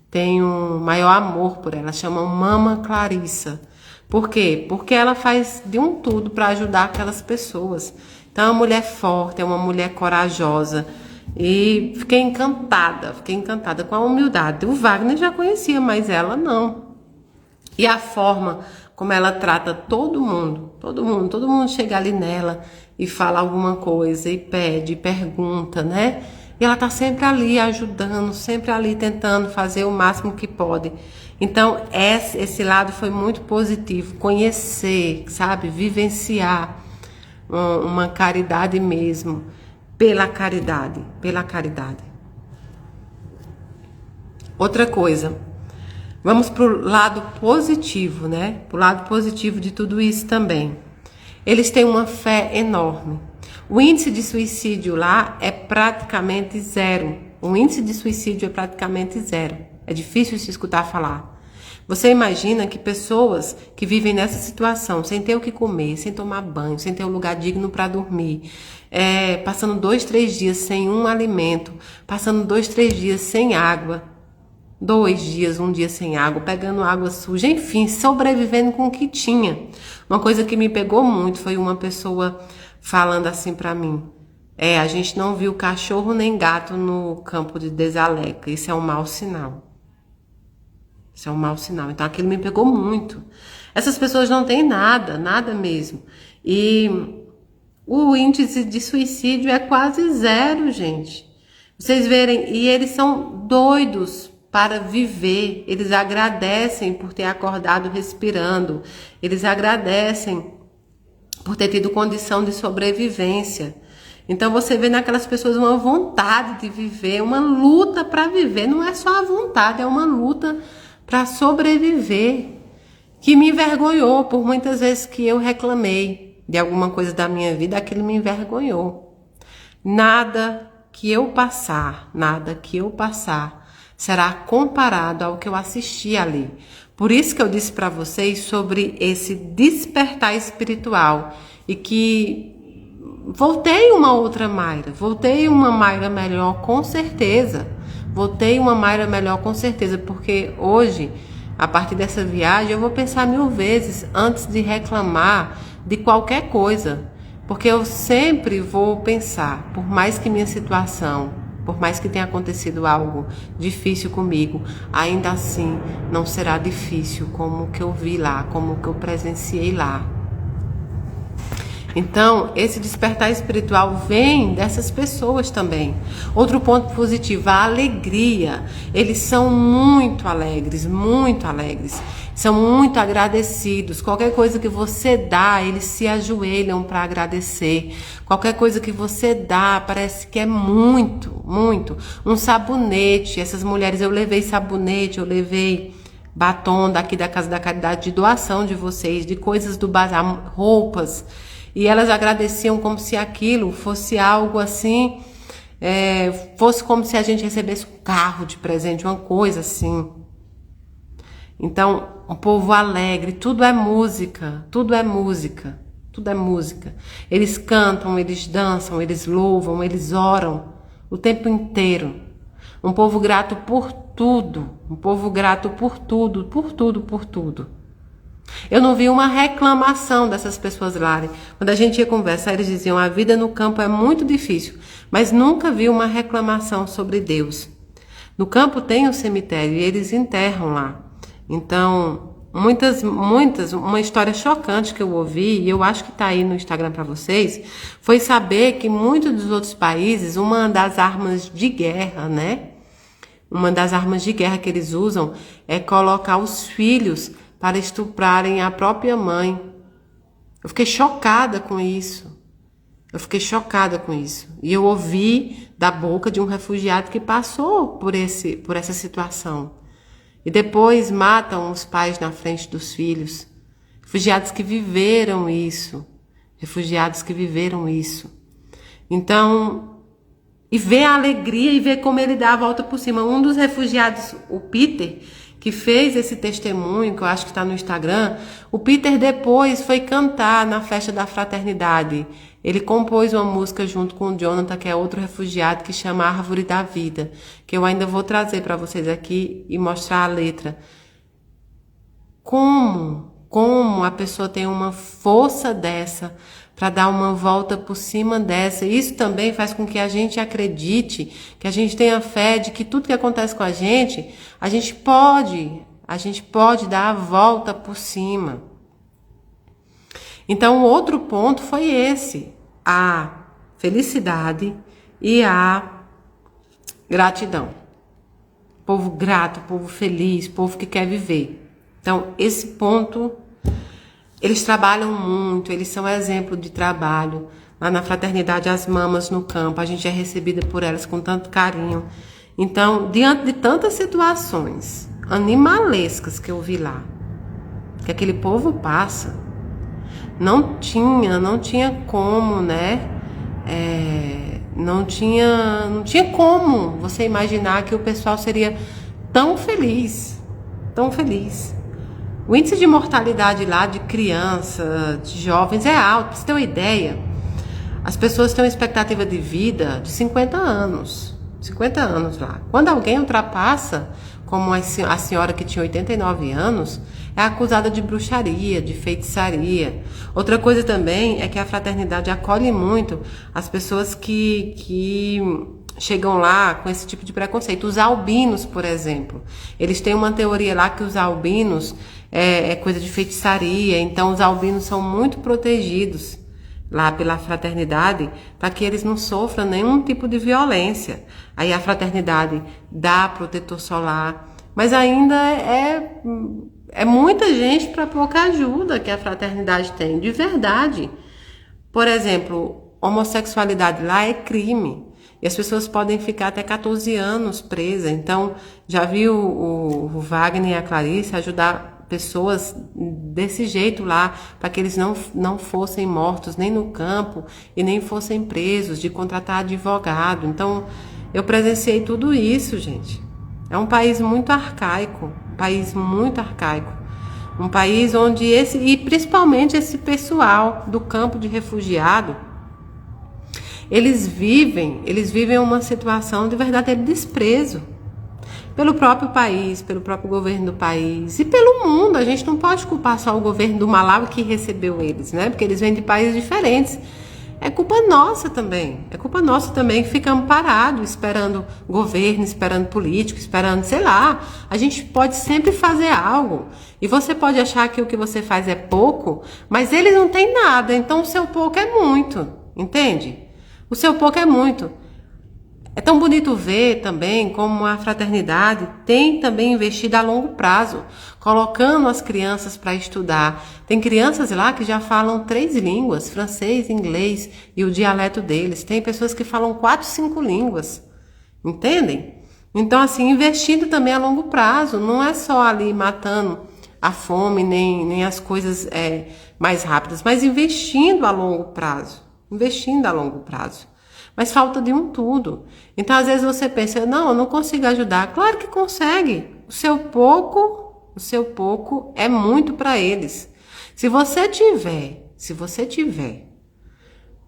têm um maior amor por ela, chamam Mama Clarissa. Por quê? Porque ela faz de um tudo para ajudar aquelas pessoas. Então é uma mulher forte, é uma mulher corajosa. E fiquei encantada com a humildade. O Wagner já conhecia, mas ela não. E a forma como ela trata todo mundo chega ali nela e fala alguma coisa, e pede, pergunta, né? E ela tá sempre ali ajudando, sempre ali tentando fazer o máximo que pode. Então, esse lado foi muito positivo, conhecer, sabe? Vivenciar uma caridade mesmo, pela caridade. Outra coisa, Vamos para o lado positivo, né? Para o lado positivo de tudo isso também. Eles têm uma fé enorme. O índice de suicídio lá é praticamente zero. O índice de suicídio é praticamente zero. É difícil se escutar falar. Você imagina que pessoas que vivem nessa situação, sem ter o que comer, sem tomar banho, sem ter um lugar digno para dormir, passando 2, 3 dias sem um alimento, passando 2, 3 dias sem água, 2 dias, 1 dia sem água, pegando água suja, enfim, sobrevivendo com o que tinha. Uma coisa que me pegou muito foi uma pessoa falando assim pra mim: a gente não viu cachorro nem gato no campo de Desaleca, isso é um mau sinal. Isso é um mau sinal. Então aquilo me pegou muito. Essas pessoas não têm nada, nada mesmo. E o índice de suicídio é quase zero, gente. Vocês verem, e eles são doidos para viver. Eles agradecem por ter acordado respirando. Eles agradecem por ter tido condição de sobrevivência. Então você vê naquelas pessoas uma vontade de viver, uma luta para viver. Não é só a vontade, é uma luta para sobreviver, que me envergonhou por muitas vezes que eu reclamei de alguma coisa da minha vida, aquilo me envergonhou. Nada que eu passar será comparado ao que eu assisti ali. Por isso que eu disse para vocês sobre esse despertar espiritual e que voltei uma outra Mayra, voltei uma Mayra melhor com certeza. Voltei uma Mayra melhor com certeza, porque hoje, a partir dessa viagem, eu vou pensar 1000 vezes antes de reclamar de qualquer coisa. Porque eu sempre vou pensar, por mais que minha situação, por mais que tenha acontecido algo difícil comigo, ainda assim não será difícil como o que eu vi lá, como o que eu presenciei lá. Então, esse despertar espiritual vem dessas pessoas também. Outro ponto positivo, a alegria. Eles são muito alegres, são muito agradecidos. Qualquer coisa que você dá, eles se ajoelham para agradecer. Qualquer coisa que você dá, parece que é muito, muito. Um sabonete, essas mulheres, eu levei sabonete, eu levei batom daqui da Casa da Caridade, de doação de vocês, de coisas do bazar, roupas. E elas agradeciam como se aquilo fosse algo assim, fosse como se a gente recebesse um carro de presente, uma coisa assim. Então, um povo alegre, tudo é música, tudo é música, tudo é música. Eles cantam, eles dançam, eles louvam, eles oram o tempo inteiro. Um povo grato por tudo, um povo grato por tudo, por tudo, por tudo. Eu não vi uma reclamação dessas pessoas lá. Quando a gente ia conversar, eles diziam: a vida no campo é muito difícil, mas nunca vi uma reclamação sobre Deus. No campo tem um cemitério e eles enterram lá. Então, uma história chocante que eu ouvi, e eu acho que está aí no Instagram para vocês, foi saber que muitos dos outros países, uma das armas de guerra, né? Uma das armas de guerra que eles usam é colocar os filhos para estuprarem a própria mãe. Eu fiquei chocada com isso. E eu ouvi da boca de um refugiado que passou por essa situação. E depois matam os pais na frente dos filhos. Refugiados que viveram isso. Então, e ver a alegria e ver como ele dá a volta por cima. Um dos refugiados, o Peter, que fez esse testemunho, que eu acho que está no Instagram, o Peter depois foi cantar na festa da fraternidade. Ele compôs uma música junto com o Jonathan, que é outro refugiado, que chama Árvore da Vida, que eu ainda vou trazer para vocês aqui e mostrar a letra. Como a pessoa tem uma força dessa para dar uma volta por cima dessa. Isso também faz com que a gente acredite, que a gente tenha fé de que tudo que acontece com a gente pode dar a volta por cima. Então, o outro ponto foi esse, a felicidade e a gratidão. Povo grato, povo feliz, povo que quer viver. Então, esse ponto, eles trabalham muito, eles são exemplo de trabalho. Lá na fraternidade, as mamas no campo, a gente é recebida por elas com tanto carinho. Então, diante de tantas situações, animalescas que eu vi lá, que aquele povo passa. Não tinha como, né? Não tinha como você imaginar que o pessoal seria tão feliz, tão feliz. O índice de mortalidade lá de criança, de jovens é alto. Pra você ter uma ideia, as pessoas têm uma expectativa de vida de 50 anos. 50 anos lá. Quando alguém ultrapassa, como a senhora que tinha 89 anos, é acusada de bruxaria, de feitiçaria. Outra coisa também é que a fraternidade acolhe muito as pessoas que chegam lá com esse tipo de preconceito. Os albinos, por exemplo, eles têm uma teoria lá que os albinos é coisa de feitiçaria, então os albinos são muito protegidos lá pela fraternidade, para que eles não sofram nenhum tipo de violência. Aí a fraternidade dá protetor solar, mas ainda é muita gente para pouca ajuda que a fraternidade tem, de verdade. Por exemplo, homossexualidade lá é crime, e as pessoas podem ficar até 14 anos presas. Então, já viu o Wagner e a Clarice ajudar pessoas desse jeito lá, para que eles não fossem mortos nem no campo e nem fossem presos, de contratar advogado. Então, eu presenciei tudo isso, gente. É um país muito arcaico, um país onde e principalmente esse pessoal do campo de refugiado, eles vivem uma situação de verdadeiro desprezo pelo próprio país, pelo próprio governo do país e pelo mundo. A gente não pode culpar só o governo do Malawi que recebeu eles, né? Porque eles vêm de países diferentes. É culpa nossa também. Que ficamos parados, esperando governo, esperando político, esperando, sei lá. A gente pode sempre fazer algo. E você pode achar que o que você faz é pouco, mas eles não têm nada. Então o seu pouco é muito, entende? O seu pouco é muito. É tão bonito ver também como a fraternidade tem também investido a longo prazo, colocando as crianças para estudar. Tem crianças lá que já falam 3 línguas, francês, inglês e o dialeto deles. Tem pessoas que falam 4, 5 línguas, entendem? Então, assim, investindo também a longo prazo, não é só ali matando a fome, nem as coisas mais rápidas, mas investindo a longo prazo. Mas falta de um tudo. Então, às vezes você pensa, não, eu não consigo ajudar. Claro que consegue. O seu pouco é muito para eles. Se você tiver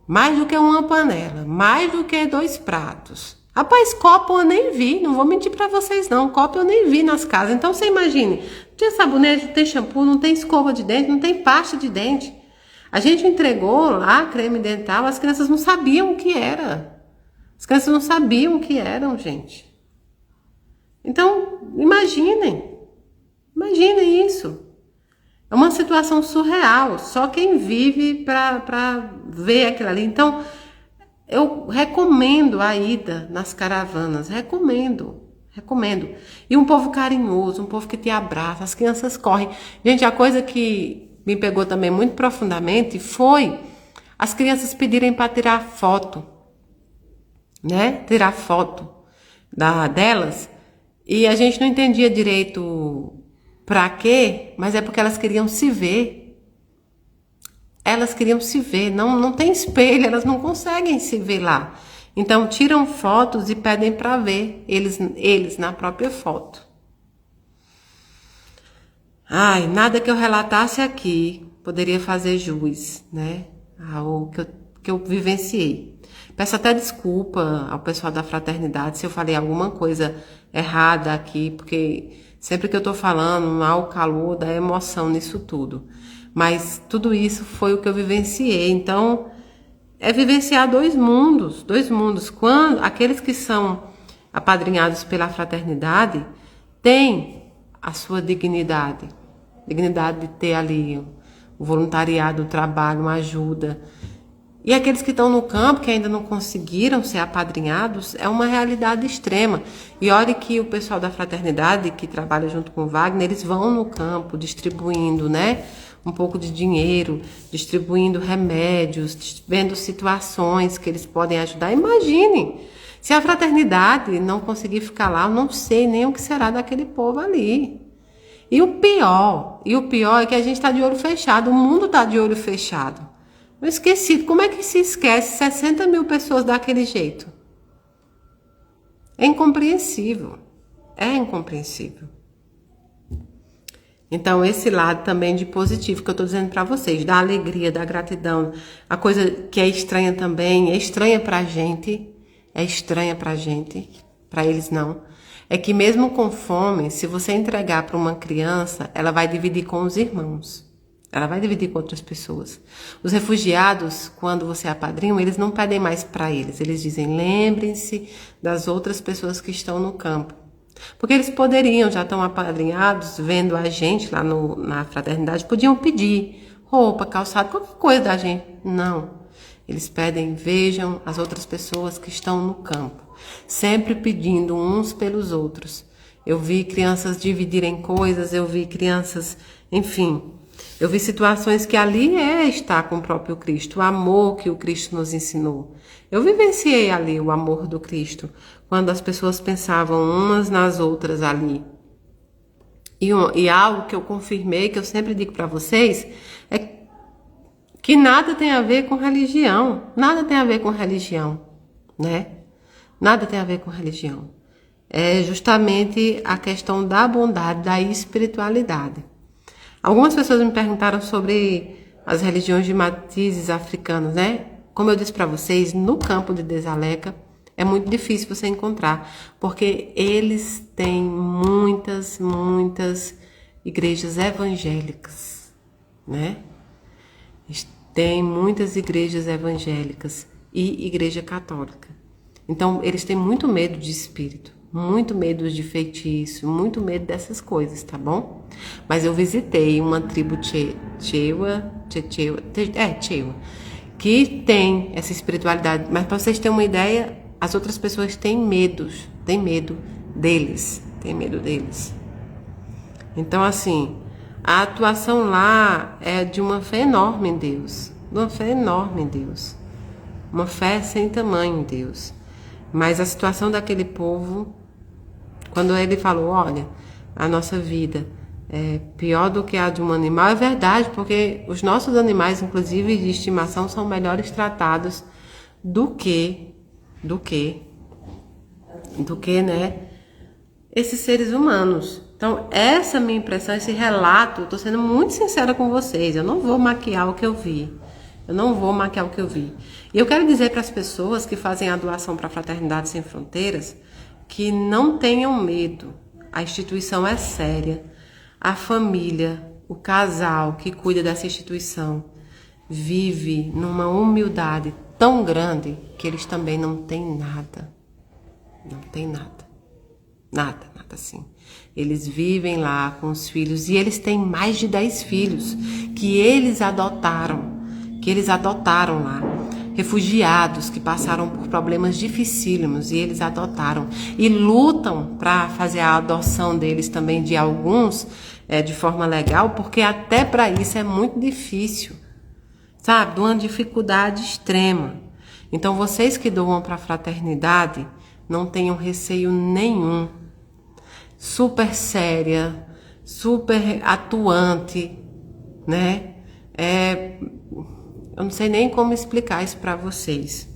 mais do que uma panela, mais do que 2 pratos. Rapaz, copo eu nem vi, não vou mentir para vocês não, copo eu nem vi nas casas. Então, você imagine, não tem sabonete, não tem shampoo, não tem escova de dente, não tem pasta de dente. A gente entregou lá creme dental, as crianças não sabiam o que era. As crianças não sabiam o que eram, gente. Então, imaginem isso. É uma situação surreal, só quem vive para ver aquilo ali. Então, eu recomendo a ida nas caravanas, recomendo. E um povo carinhoso, um povo que te abraça, as crianças correm. Gente, a coisa que me pegou também muito profundamente foi as crianças pedirem para tirar foto, né? Tirar foto delas, e a gente não entendia direito para quê, mas é porque elas queriam se ver. Não tem espelho, elas não conseguem se ver lá. Então tiram fotos e pedem para ver eles na própria foto. Ai, nada que eu relatasse aqui poderia fazer jus, né, ao que eu vivenciei. Peço até desculpa ao pessoal da fraternidade se eu falei alguma coisa errada aqui, porque sempre que eu tô falando, há o calor da emoção nisso tudo. Mas tudo isso foi o que eu vivenciei. Então, é vivenciar 2 mundos. Quando aqueles que são apadrinhados pela fraternidade têm a sua dignidade de ter ali o voluntariado, o trabalho, uma ajuda. E aqueles que estão no campo, que ainda não conseguiram ser apadrinhados, é uma realidade extrema. E olha que o pessoal da fraternidade, que trabalha junto com o Wagner, eles vão no campo distribuindo, né, um pouco de dinheiro, distribuindo remédios, vendo situações que eles podem ajudar. Imagine, Se a fraternidade não conseguir ficar lá, eu não sei nem o que será daquele povo ali. E o pior é que a gente está de olho fechado, o mundo está de olho fechado. Eu esqueci, como é que se esquece 60 mil pessoas daquele jeito? É incompreensível. É incompreensível. Então, esse lado também de positivo que eu estou dizendo para vocês, da alegria, da gratidão, a coisa que é estranha também, é estranha pra gente, para eles não. É que mesmo com fome, se você entregar para uma criança, ela vai dividir com os irmãos. Ela vai dividir com outras pessoas. Os refugiados, quando você apadrinha, eles não pedem mais para eles. Eles dizem, lembrem-se das outras pessoas que estão no campo. Porque eles poderiam, já estão apadrinhados, vendo a gente lá na fraternidade, podiam pedir roupa, calçado, qualquer coisa da gente. Não. Eles pedem, vejam as outras pessoas que estão no campo. Sempre pedindo uns pelos outros. Eu vi crianças dividirem coisas, eu vi crianças, enfim. Eu vi situações que ali é estar com o próprio Cristo, o amor que o Cristo nos ensinou. Eu vivenciei ali o amor do Cristo, quando as pessoas pensavam umas nas outras ali. E algo que eu confirmei, que eu sempre digo para vocês, é que nada tem a ver com religião. Nada tem a ver com religião, né? Nada tem a ver com religião. É justamente a questão da bondade, da espiritualidade. Algumas pessoas me perguntaram sobre as religiões de matizes africanas, né? Como eu disse para vocês, no campo de Desaleca é muito difícil você encontrar, porque eles têm muitas igrejas evangélicas, né? Tem muitas igrejas evangélicas e igreja católica. Então, eles têm muito medo de espírito, muito medo de feitiço, muito medo dessas coisas, tá bom? Mas eu visitei uma tribo Chewa, que tem essa espiritualidade. Mas para vocês terem uma ideia, as outras pessoas têm medo deles. Então, assim, a atuação lá é de uma fé enorme em Deus. Uma fé sem tamanho em Deus. Mas a situação daquele povo, quando ele falou, olha, a nossa vida é pior do que a de um animal, é verdade, porque os nossos animais, inclusive de estimação, são melhores tratados do que, né, esses seres humanos. Então, essa minha impressão, esse relato, eu tô sendo muito sincera com vocês, eu não vou maquiar o que eu vi. E eu quero dizer para as pessoas que fazem a doação para a Fraternidade Sem Fronteiras que não tenham medo. A instituição é séria. A família, o casal que cuida dessa instituição vive numa humildade tão grande que eles também não têm nada. Não tem nada. Nada assim. Eles vivem lá com os filhos e eles têm mais de 10 filhos que eles adotaram lá. Refugiados que passaram por problemas dificílimos e eles adotaram. E lutam para fazer a adoção deles também, de alguns, de forma legal, porque até para isso é muito difícil, sabe? De uma dificuldade extrema. Então, vocês que doam para a fraternidade, não tenham receio nenhum. Super séria, super atuante, né? Eu não sei nem como explicar isso para vocês.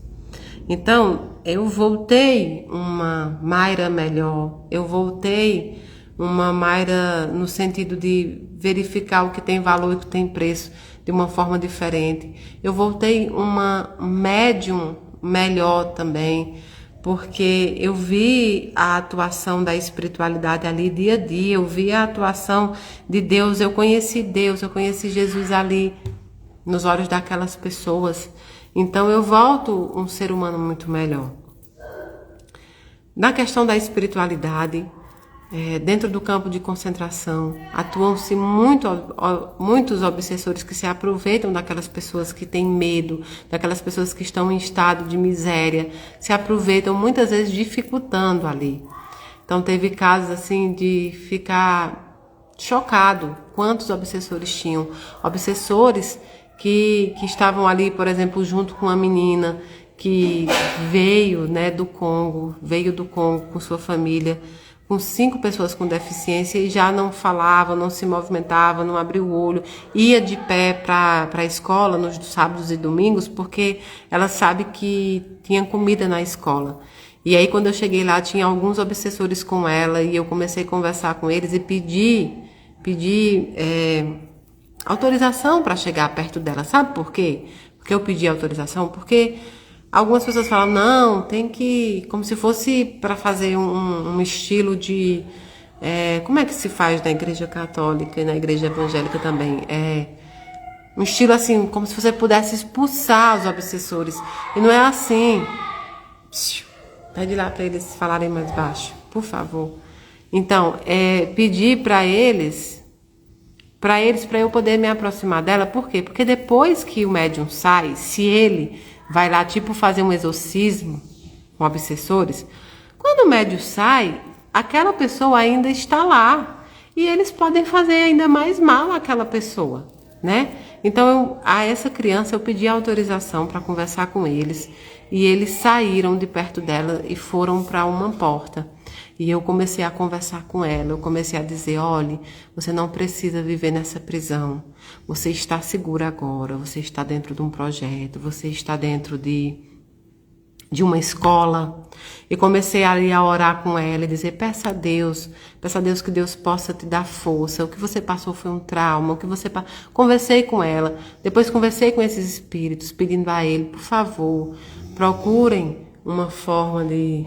Então, eu voltei uma Mayra melhor. Eu voltei uma Mayra no sentido de verificar o que tem valor e o que tem preço de uma forma diferente. Eu voltei uma médium melhor também, porque eu vi a atuação da espiritualidade ali dia a dia. Eu vi a atuação de Deus. Eu conheci Jesus ali nos olhos daquelas pessoas. Então eu volto um ser humano muito melhor. Na questão da espiritualidade, dentro do campo de concentração, atuam-se muitos obsessores que se aproveitam daquelas pessoas que têm medo, daquelas pessoas que estão em estado de miséria, se aproveitam muitas vezes dificultando ali. Então teve casos assim de ficar chocado quantos obsessores tinham. Obsessores que estavam ali, por exemplo, junto com a menina que veio, né, do Congo com sua família, com 5 pessoas com deficiência e já não falava, não se movimentava, não abria o olho, ia de pé para a escola nos sábados e domingos, porque ela sabe que tinha comida na escola. E aí quando eu cheguei lá, tinha alguns obsessores com ela e eu comecei a conversar com eles e pedi autorização para chegar perto dela. Sabe por quê? Porque eu pedi autorização? Porque algumas pessoas falam, não, tem que... Como se fosse para fazer um estilo de... como é que se faz na igreja católica e na igreja evangélica também? Um estilo assim, como se você pudesse expulsar os obsessores. E não é assim. Pede lá para eles falarem mais baixo, por favor. Então, pedir para eu poder me aproximar dela. Por quê? Porque depois que o médium sai, se ele vai lá, tipo, fazer um exorcismo com obsessores, quando o médium sai, aquela pessoa ainda está lá. E eles podem fazer ainda mais mal àquela pessoa, né? Então, a essa criança eu pedi autorização para conversar com eles. E eles saíram de perto dela e foram para uma porta. E eu comecei a conversar com ela, eu comecei a dizer, olhe, você não precisa viver nessa prisão, você está segura agora, você está dentro de um projeto, você está dentro de uma escola. E comecei ali a orar com ela e dizer, peça a Deus que Deus possa te dar força, o que você passou foi um trauma, o que você conversei com ela, depois conversei com esses espíritos, pedindo a ele, por favor, procurem uma forma de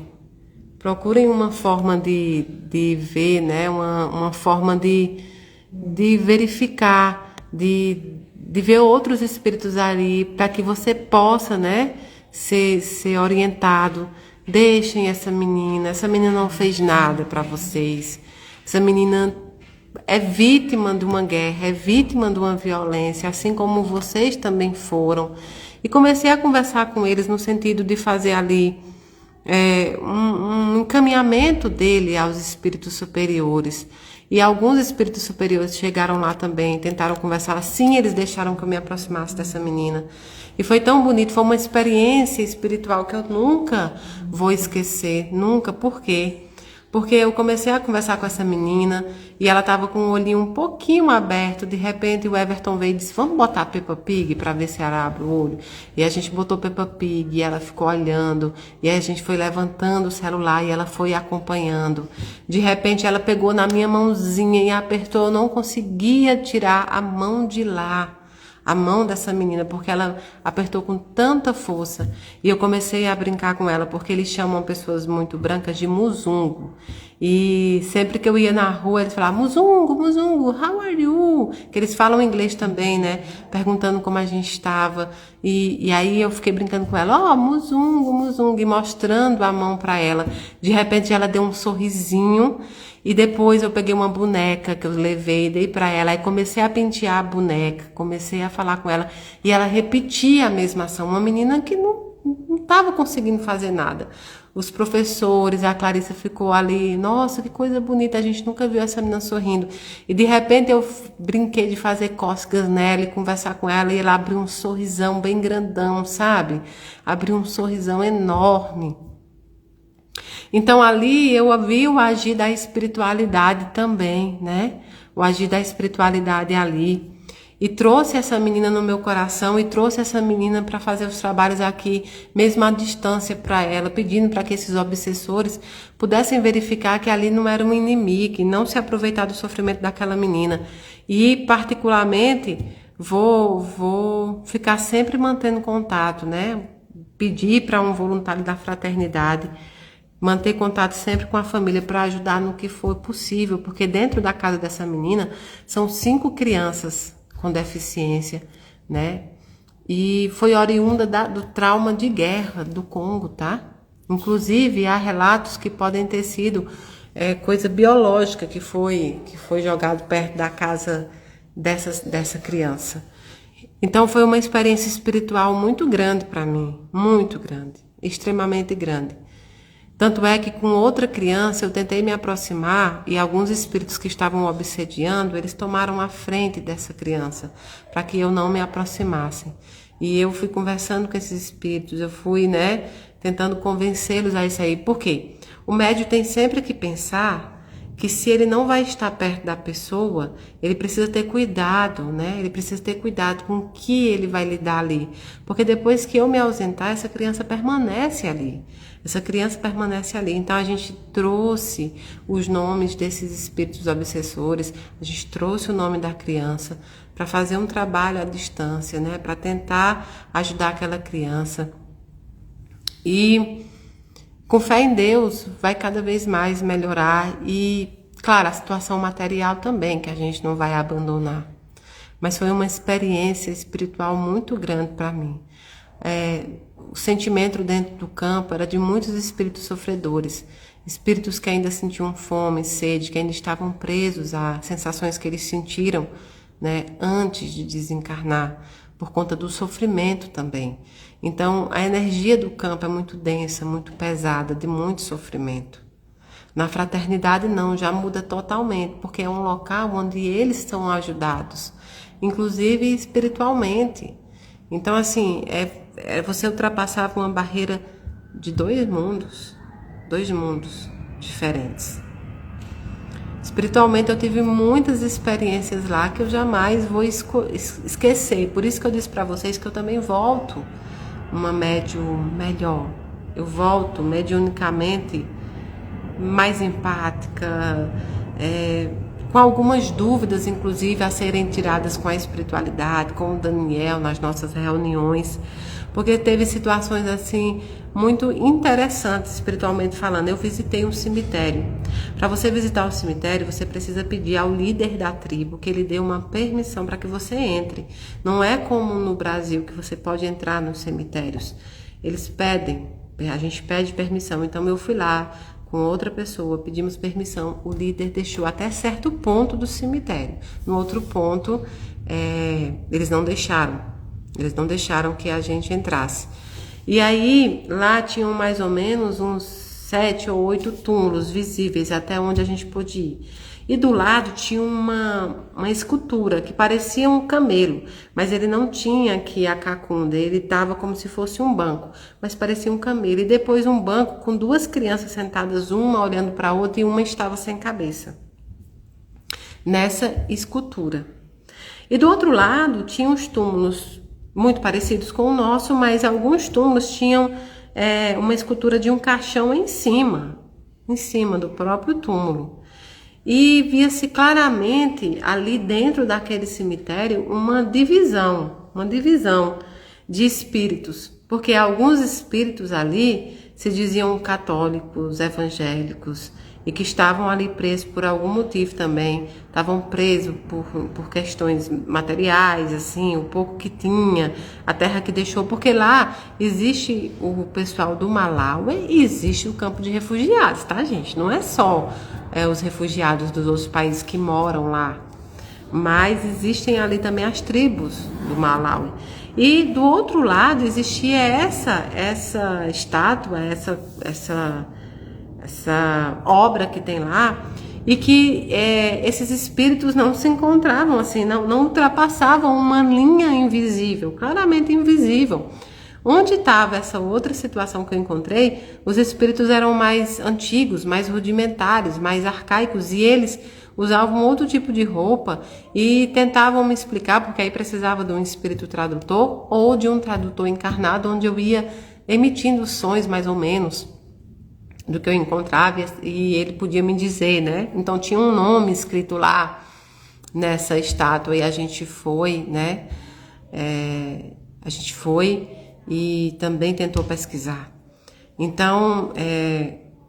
ver, né? Uma forma de verificar, de ver outros espíritos ali, para que você possa, né, ser orientado. Deixem essa menina não fez nada para vocês. Essa menina é vítima de uma guerra, é vítima de uma violência, assim como vocês também foram. E comecei a conversar com eles no sentido de fazer ali um encaminhamento dele aos espíritos superiores. E alguns espíritos superiores chegaram lá também, tentaram conversar. Assim, eles deixaram que eu me aproximasse dessa menina. E foi tão bonito, foi uma experiência espiritual que eu nunca vou esquecer, nunca. Por quê? Porque eu comecei a conversar com essa menina e ela estava com o olhinho um pouquinho aberto. De repente o Everton veio e disse, vamos botar a Peppa Pig para ver se ela abre o olho. E a gente botou Peppa Pig e ela ficou olhando. E aí a gente foi levantando o celular e ela foi acompanhando. De repente ela pegou na minha mãozinha e apertou. Eu não conseguia tirar a mão de lá. A mão dessa menina, porque ela apertou com tanta força. E eu comecei a brincar com ela, porque eles chamam pessoas muito brancas de muzungo. E sempre que eu ia na rua, eles falavam, muzungo, muzungo, how are you? Que eles falam inglês também, né? Perguntando como a gente estava. E aí eu fiquei brincando com ela, muzungo, muzungo, e mostrando a mão para ela. De repente ela deu um sorrisinho. E depois eu peguei uma boneca que eu levei e dei para ela. Aí comecei a pentear a boneca, comecei a falar com ela. E ela repetia a mesma ação. Uma menina que não estava conseguindo fazer nada. Os professores, a Clarissa ficou ali. Nossa, que coisa bonita, a gente nunca viu essa menina sorrindo. E de repente eu brinquei de fazer cócegas nela e conversar com ela. E ela abriu um sorrisão bem grandão, sabe? Abriu um sorrisão enorme. Então ali eu vi o agir da espiritualidade também, né? O agir da espiritualidade ali. E trouxe essa menina no meu coração e trouxe essa menina para fazer os trabalhos aqui, mesmo à distância para ela, pedindo para que esses obsessores pudessem verificar que ali não era um inimigo e não se aproveitar do sofrimento daquela menina. E particularmente vou ficar sempre mantendo contato, né? Pedir para um voluntário da fraternidade manter contato sempre com a família para ajudar no que for possível, porque dentro da casa dessa menina são 5 crianças com deficiência, né? E foi oriunda do trauma de guerra do Congo, tá? Inclusive há relatos que podem ter sido coisa biológica que foi jogado perto da casa dessa criança. Então foi uma experiência espiritual muito grande para mim, muito grande, extremamente grande. Tanto é que com outra criança eu tentei me aproximar e alguns espíritos que estavam obsediando, eles tomaram a frente dessa criança para que eu não me aproximasse. E eu fui conversando com esses espíritos, eu fui, né, tentando convencê-los a isso aí. Por quê? O médium tem sempre que pensar que se ele não vai estar perto da pessoa, ele precisa ter cuidado, né? Ele precisa ter cuidado com o que ele vai lidar ali. Porque depois que eu me ausentar, essa criança permanece ali. Essa criança permanece ali. Então a gente trouxe os nomes desses espíritos obsessores, a gente trouxe o nome da criança para fazer um trabalho à distância, né? Para tentar ajudar aquela criança. E com fé em Deus, vai cada vez mais melhorar e, claro, a situação material também, que a gente não vai abandonar. Mas foi uma experiência espiritual muito grande para mim. O sentimento dentro do campo era de muitos espíritos sofredores, espíritos que ainda sentiam fome, sede, que ainda estavam presos a sensações que eles sentiram, né, antes de desencarnar, por conta do sofrimento também. Então, a energia do campo é muito densa, muito pesada, de muito sofrimento. Na fraternidade não, já muda totalmente, porque é um local onde eles são ajudados, inclusive espiritualmente. Então, assim, você ultrapassava uma barreira de dois mundos diferentes. Espiritualmente eu tive muitas experiências lá que eu jamais vou esquecer. Por isso que eu disse para vocês que eu também volto uma médium melhor. Eu volto mediunicamente mais empática, com algumas dúvidas, inclusive, a serem tiradas com a espiritualidade, com o Daniel, nas nossas reuniões, porque teve situações assim muito interessantes espiritualmente falando. Eu visitei um cemitério. Para você visitar o cemitério, você precisa pedir ao líder da tribo que ele dê uma permissão para que você entre. Não é como no Brasil que você pode entrar nos cemitérios. Eles pedem, a gente pede permissão. Então eu fui lá com outra pessoa, pedimos permissão, o líder deixou até certo ponto do cemitério. No outro ponto, eles não deixaram que a gente entrasse. E aí, lá tinham mais ou menos uns 7 ou 8 túmulos visíveis, até onde a gente podia ir. E do lado tinha uma escultura que parecia um camelo, mas ele não tinha aqui a cacunda, ele estava como se fosse um banco, mas parecia um camelo. E depois um banco com duas crianças sentadas, uma olhando para a outra e uma estava sem cabeça, nessa escultura. E do outro lado tinha os túmulos muito parecidos com o nosso, mas alguns túmulos tinham uma escultura de um caixão em cima do próprio túmulo. E via-se claramente ali dentro daquele cemitério uma divisão de espíritos, porque alguns espíritos ali se diziam católicos, evangélicos, e que estavam ali presos por algum motivo também, estavam presos por questões materiais, assim, o pouco que tinha, a terra que deixou, porque lá existe o pessoal do Malawi e existe o campo de refugiados, tá, gente? Não é só os refugiados dos outros países que moram lá, mas existem ali também as tribos do Malawi. E do outro lado existia essa estátua, essa obra que tem lá, e que esses espíritos não se encontravam assim, não ultrapassavam uma linha invisível, claramente invisível. Onde estava essa outra situação que eu encontrei, os espíritos eram mais antigos, mais rudimentares, mais arcaicos, e eles usavam outro tipo de roupa e tentavam me explicar, porque aí precisava de um espírito tradutor ou de um tradutor encarnado, onde eu ia emitindo sons mais ou menos do que eu encontrava e ele podia me dizer, né? Então tinha um nome escrito lá nessa estátua e a gente foi, né? A gente foi e também tentou pesquisar. Então,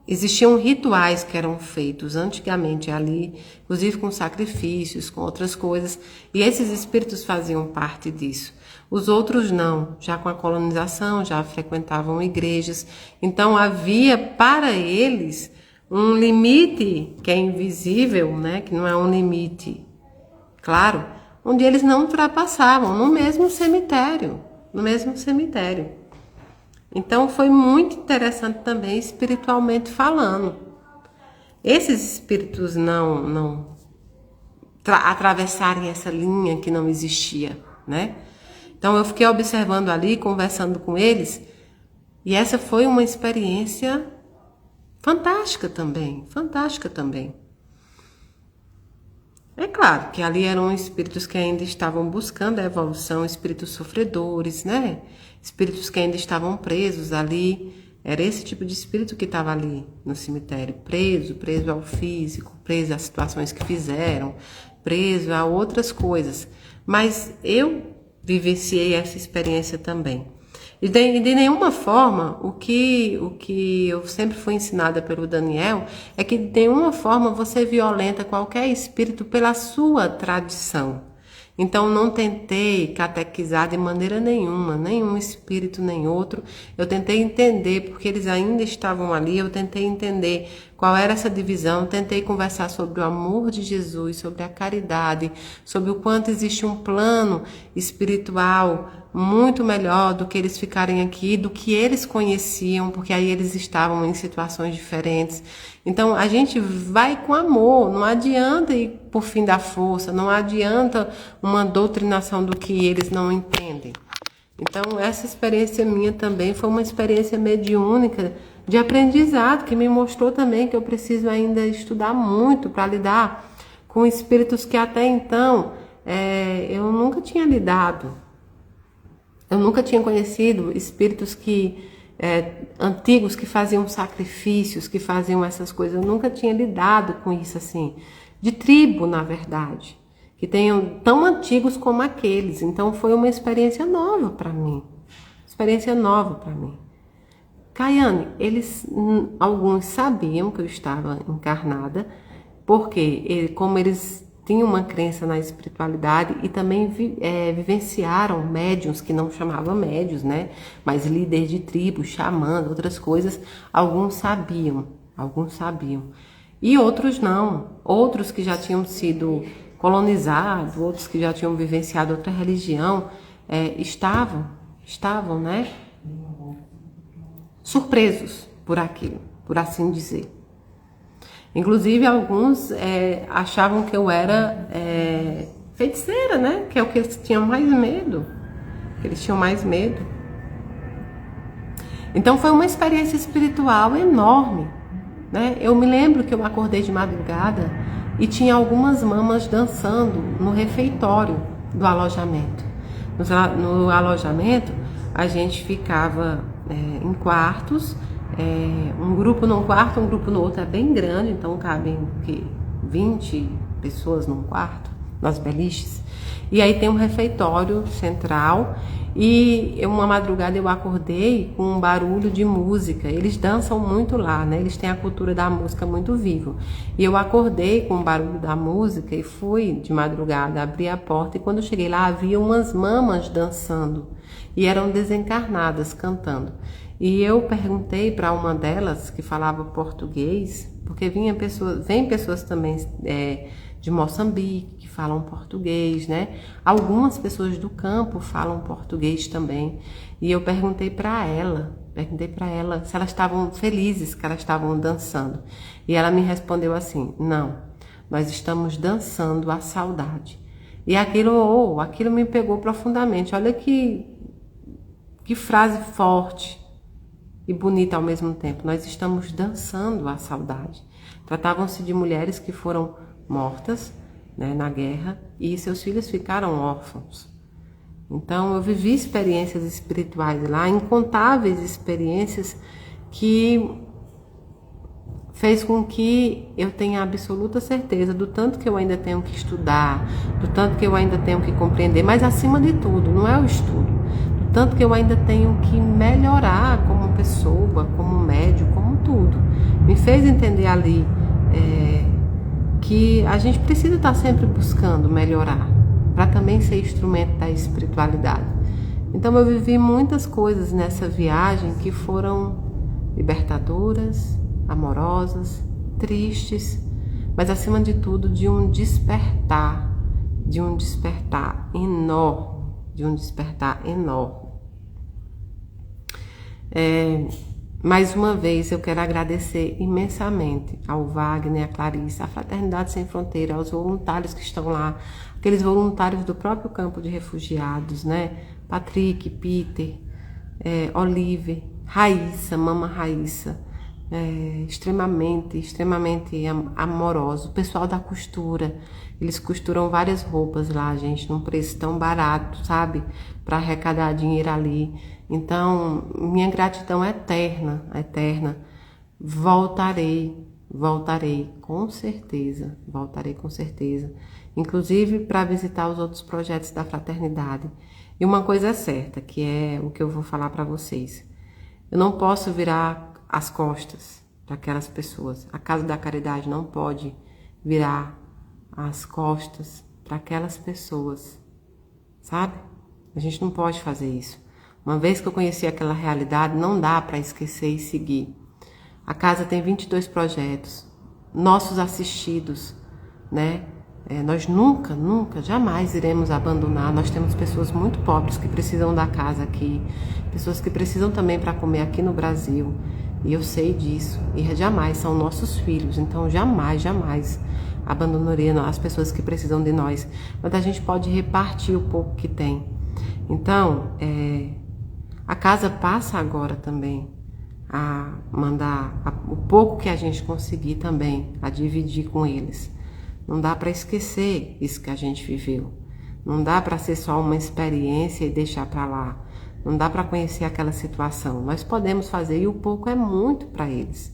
existiam rituais que eram feitos antigamente ali, inclusive com sacrifícios, com outras coisas, e esses espíritos faziam parte disso. Os outros não, já com a colonização, já frequentavam igrejas. Então havia para eles um limite que é invisível, né? Que não é um limite, claro, onde eles não ultrapassavam, no mesmo cemitério. Então foi muito interessante também espiritualmente falando. Esses espíritos não atravessarem essa linha que não existia, né? Então eu fiquei observando ali, conversando com eles, e essa foi uma experiência fantástica também, fantástica também. É claro que ali eram espíritos que ainda estavam buscando a evolução, espíritos sofredores, né? Espíritos que ainda estavam presos ali. Era esse tipo de espírito que estava ali no cemitério, preso ao físico, preso às situações que fizeram, preso a outras coisas. Mas eu vivenciei essa experiência também. E de nenhuma forma, o que eu sempre fui ensinada pelo Daniel é que de nenhuma forma você violenta qualquer espírito pela sua tradição. Então não tentei catequizar de maneira nenhuma, nenhum espírito nem outro. Eu tentei entender porque eles ainda estavam ali, eu tentei entender qual era essa divisão, tentei conversar sobre o amor de Jesus, sobre a caridade, sobre o quanto existe um plano espiritual muito melhor do que eles ficarem aqui, do que eles conheciam, porque aí eles estavam em situações diferentes. Então a gente vai com amor, não adianta ir por fim da força, não adianta uma doutrinação do que eles não entendem. Então essa experiência minha também foi uma experiência mediúnica de aprendizado, que me mostrou também que eu preciso ainda estudar muito para lidar com espíritos que até então eu nunca tinha lidado. Eu nunca tinha conhecido espíritos antigos que faziam sacrifícios, que faziam essas coisas. Eu nunca tinha lidado com isso assim, de tribo, na verdade, que tenham tão antigos como aqueles. Então foi uma experiência nova para mim. Experiência nova para mim. Caiane, alguns sabiam que eu estava encarnada, porque como eles tinham uma crença na espiritualidade e também vivenciaram médiuns, que não chamavam médiuns, né? Mas líderes de tribos, xamãs, outras coisas, alguns sabiam. E outros não. Outros que já tinham sido colonizados, outros que já tinham vivenciado outra religião, estavam, né? Surpresos por aquilo, por assim dizer. Inclusive, alguns achavam que eu era feiticeira, né? Que é o que eles tinham mais medo. Então, foi uma experiência espiritual enorme, né? Eu me lembro que eu acordei de madrugada e tinha algumas mamas dançando no refeitório do alojamento. No alojamento, a gente ficava em quartos, um grupo num quarto, um grupo no outro, é bem grande, então cabem 20 pessoas num quarto, nas beliches. E aí tem um refeitório central e uma madrugada eu acordei com um barulho de música. Eles dançam muito lá, né? Eles têm a cultura da música muito viva. E eu acordei com o barulho da música e fui de madrugada, abri a porta e quando eu cheguei lá havia umas mamas dançando e eram desencarnadas cantando. E eu perguntei para uma delas que falava português, porque vêm pessoas também de Moçambique que falam português, né? Algumas pessoas do campo falam português também. E eu perguntei para ela se elas estavam felizes que elas estavam dançando. E ela me respondeu assim: não, nós estamos dançando a saudade. E aquilo me pegou profundamente. Olha que frase forte e bonita ao mesmo tempo. Nós estamos dançando a saudade. Tratavam-se de mulheres que foram mortas, né, na guerra e seus filhos ficaram órfãos. Então eu vivi experiências espirituais lá, incontáveis experiências que fez com que eu tenha absoluta certeza do tanto que eu ainda tenho que estudar, do tanto que eu ainda tenho que compreender, mas acima de tudo, não é o estudo, do tanto que eu ainda tenho que melhorar como pessoa, como médium, como tudo. Me fez entender ali que a gente precisa estar sempre buscando melhorar, para também ser instrumento da espiritualidade. Então eu vivi muitas coisas nessa viagem que foram libertadoras, amorosas, tristes, mas acima de tudo de um despertar enorme, Mais uma vez eu quero agradecer imensamente ao Wagner, à Clarice, à Fraternidade Sem Fronteira, aos voluntários que estão lá, aqueles voluntários do próprio campo de refugiados, né? Patrick, Peter, Olive, Raíssa, Mama Raíssa, extremamente amoroso. O pessoal da costura, eles costuram várias roupas lá, gente, num preço tão barato, sabe? Para arrecadar dinheiro ali. Então, minha gratidão é eterna, eterna. Voltarei com certeza, inclusive para visitar os outros projetos da fraternidade. E uma coisa é certa, que é o que eu vou falar para vocês. Eu não posso virar as costas para aquelas pessoas. A Casa da Caridade não pode virar as costas para aquelas pessoas, sabe? A gente não pode fazer isso. Uma vez que eu conheci aquela realidade, não dá para esquecer e seguir. A casa tem 22 projetos, nossos assistidos, né? Nós nunca, jamais iremos abandonar. Nós temos pessoas muito pobres que precisam da casa aqui, pessoas que precisam também para comer aqui no Brasil. E eu sei disso. E jamais são nossos filhos. Então jamais abandonaria as pessoas que precisam de nós. Mas a gente pode repartir o pouco que tem. Então, a casa passa agora também a mandar o pouco que a gente conseguir também, a dividir com eles. Não dá para esquecer isso que a gente viveu. Não dá para ser só uma experiência e deixar para lá. Não dá para conhecer aquela situação. Nós podemos fazer e o pouco é muito para eles.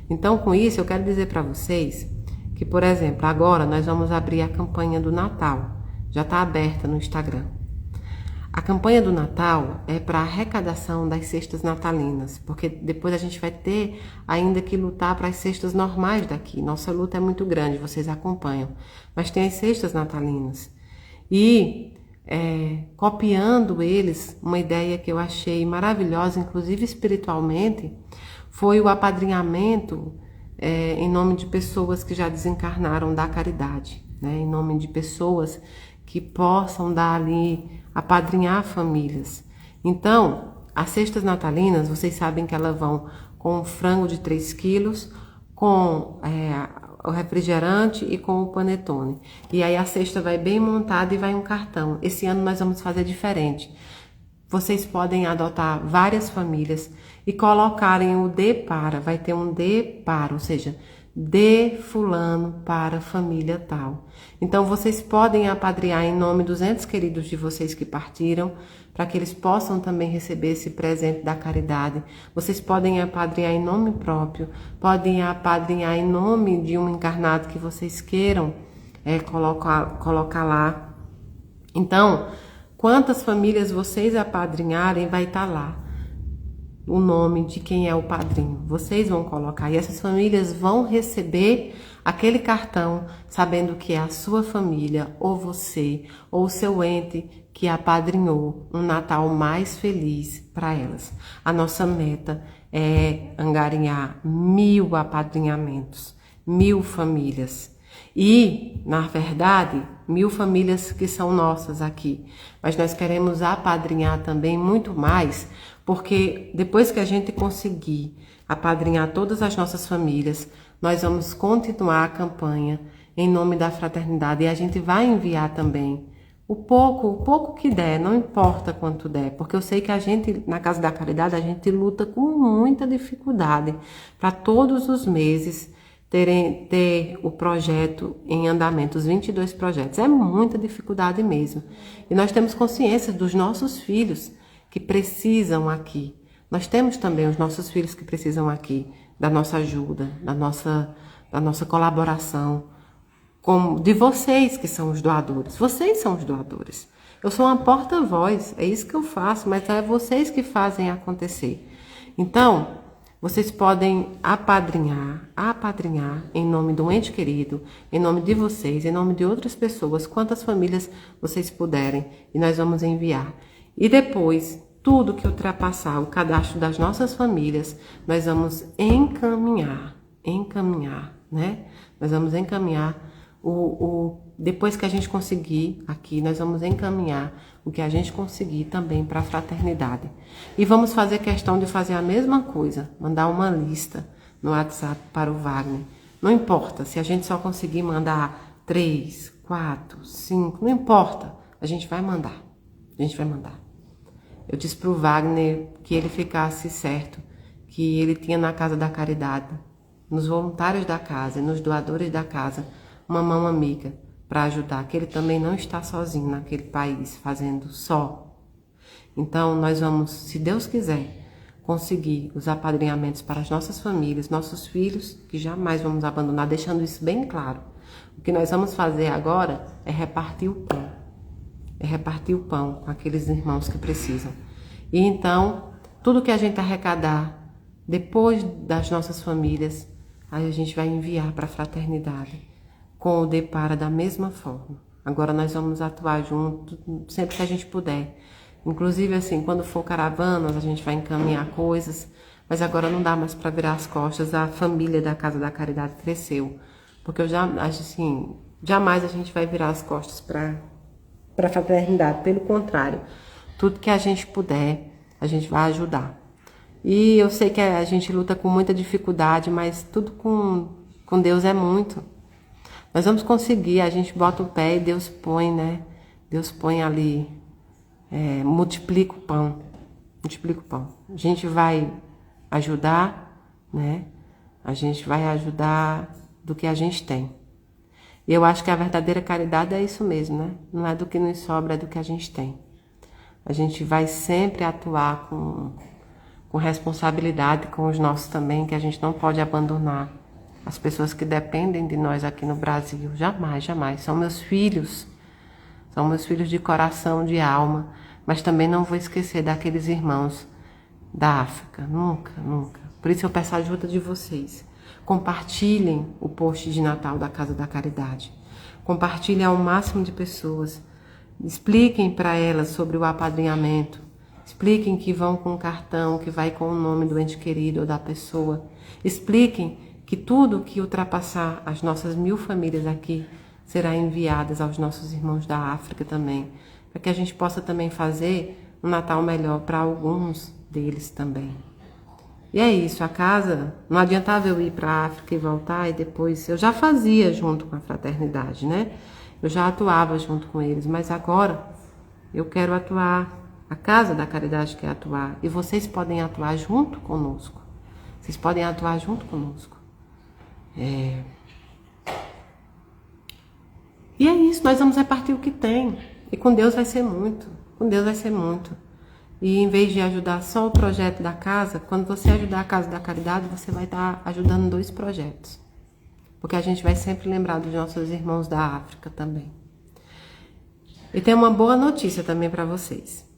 Então, com isso, eu quero dizer para vocês que, por exemplo, agora nós vamos abrir a campanha do Natal. Já está aberta no Instagram. A campanha do Natal é para arrecadação das cestas natalinas, porque depois a gente vai ter ainda que lutar para as cestas normais daqui. Nossa luta é muito grande, vocês acompanham. Mas tem as cestas natalinas. E copiando eles, uma ideia que eu achei maravilhosa, inclusive espiritualmente, foi o apadrinhamento em nome de pessoas que já desencarnaram da caridade, né? Em nome de pessoas que possam dar ali, apadrinhar famílias. Então, as cestas natalinas, vocês sabem que elas vão com um frango de 3 quilos, com o refrigerante e com o panetone. E aí a cesta vai bem montada e vai um cartão. Esse ano nós vamos fazer diferente. Vocês podem adotar várias famílias e colocarem o D para, vai ter um D para, ou seja, de fulano para família tal. Então vocês podem apadrinhar em nome dos entes queridos de vocês que partiram, para que eles possam também receber esse presente da caridade. Vocês podem apadrinhar em nome próprio, podem apadrinhar em nome de um encarnado que vocês queiram colocar lá. Então, quantas famílias vocês apadrinharem, vai estar lá o nome de quem é o padrinho. Vocês vão colocar e essas famílias vão receber aquele cartão sabendo que é a sua família ou você ou o seu ente que apadrinhou um Natal mais feliz para elas. A nossa meta é angariar 1000 apadrinhamentos, 1000 famílias. E, na verdade, 1000 famílias que são nossas aqui. Mas nós queremos apadrinhar também muito mais, porque depois que a gente conseguir apadrinhar todas as nossas famílias, nós vamos continuar a campanha em nome da fraternidade e a gente vai enviar também o pouco que der, não importa quanto der, porque eu sei que a gente, na Casa da Caridade, a gente luta com muita dificuldade para todos os meses ter o projeto em andamento, os 22 projetos. É muita dificuldade mesmo. E nós temos consciência dos nossos filhos que precisam aqui. Nós temos também os nossos filhos que precisam aqui da nossa ajuda, da nossa colaboração, de vocês que são os doadores. Vocês são os doadores. Eu sou uma porta-voz, é isso que eu faço, mas é vocês que fazem acontecer. Então, vocês podem apadrinhar em nome do ente querido, em nome de vocês, em nome de outras pessoas, quantas famílias vocês puderem, e nós vamos enviar. E depois, tudo que ultrapassar o cadastro das nossas famílias, nós vamos encaminhar, né? Nós vamos encaminhar depois que a gente conseguir aqui, nós vamos encaminhar o que a gente conseguir também para a fraternidade. E vamos fazer questão de fazer a mesma coisa, mandar uma lista no WhatsApp para o Wagner. Não importa se a gente só conseguir mandar 3, 4, 5, não importa, a gente vai mandar. eu disse pro Wagner que ele ficasse certo, que ele tinha na Casa da Caridade, nos voluntários da casa e nos doadores da casa, uma mão amiga para ajudar, que ele também não está sozinho naquele país fazendo só. Então nós vamos, se Deus quiser, conseguir os apadrinhamentos para as nossas famílias, nossos filhos, que jamais vamos abandonar, deixando isso bem claro. O que nós vamos fazer agora é repartir o pão. É repartir o pão com aqueles irmãos que precisam. E então, tudo que a gente arrecadar, depois das nossas famílias, aí a gente vai enviar para a fraternidade, com o Depara da mesma forma. Agora nós vamos atuar junto, sempre que a gente puder. Inclusive, assim, quando for caravanas, a gente vai encaminhar coisas, mas agora não dá mais para virar as costas. A família da Casa da Caridade cresceu, porque eu já acho assim, jamais a gente vai virar as costas para a fraternidade. Pelo contrário, tudo que a gente puder, a gente vai ajudar. E eu sei que a gente luta com muita dificuldade, mas tudo com Deus é muito. Nós vamos conseguir, a gente bota o pé e Deus põe, né? Deus põe ali. Multiplica o pão, multiplica o pão. A gente vai ajudar, né? A gente vai ajudar do que a gente tem. E eu acho que a verdadeira caridade é isso mesmo, né? Não é do que nos sobra, é do que a gente tem. A gente vai sempre atuar com responsabilidade com os nossos também, que a gente não pode abandonar as pessoas que dependem de nós aqui no Brasil. Jamais, jamais. São meus filhos de coração, de alma, mas também não vou esquecer daqueles irmãos da África, nunca, nunca. Por isso eu peço a ajuda de vocês. Compartilhem o post de Natal da Casa da Caridade. Compartilhem ao máximo de pessoas. Expliquem para elas sobre o apadrinhamento. Expliquem que vão com um cartão, que vai com o nome do ente querido ou da pessoa. Expliquem que tudo que ultrapassar as nossas 1000 famílias aqui será enviadas aos nossos irmãos da África também, para que a gente possa também fazer um Natal melhor para alguns deles também. E é isso, a casa, não adiantava eu ir para a África e voltar e depois, eu já fazia junto com a fraternidade, né? Eu já atuava junto com eles, mas agora eu quero atuar, a Casa da Caridade quer atuar, e vocês podem atuar junto conosco. Vocês podem atuar junto conosco. E é isso, nós vamos repartir o que tem. E com Deus vai ser muito. Com Deus vai ser muito. E em vez de ajudar só o projeto da casa, quando você ajudar a Casa da Caridade, você vai estar ajudando 2 projetos. Porque a gente vai sempre lembrar dos nossos irmãos da África também. E tem uma boa notícia também para vocês.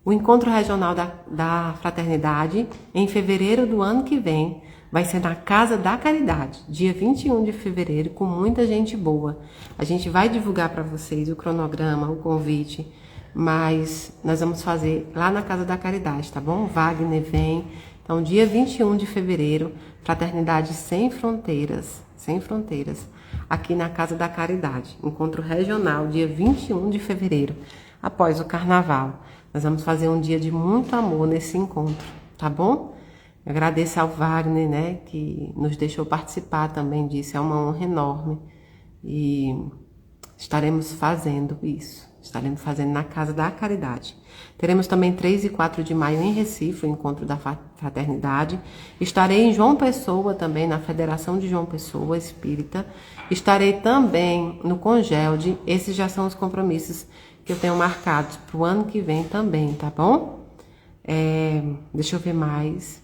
O encontro regional da Fraternidade, em fevereiro do ano que vem, vai ser na Casa da Caridade, dia 21 de fevereiro, com muita gente boa. A gente vai divulgar para vocês o cronograma, o convite, mas nós vamos fazer lá na Casa da Caridade, tá bom? Wagner vem. Então, dia 21 de fevereiro, Fraternidade Sem Fronteiras, aqui na Casa da Caridade. Encontro regional, dia 21 de fevereiro, após o Carnaval. Nós vamos fazer um dia de muito amor nesse encontro, tá bom? Eu agradeço ao Wagner, né, que nos deixou participar também disso. É uma honra enorme. E estaremos fazendo isso. Estaremos fazendo na Casa da Caridade. Teremos também 3 e 4 de maio em Recife, o encontro da fraternidade. Estarei em João Pessoa também, na Federação de João Pessoa Espírita. Estarei também no Congelde. Esses já são os compromissos que eu tenho marcados para o ano que vem também, tá bom? Deixa eu ver mais.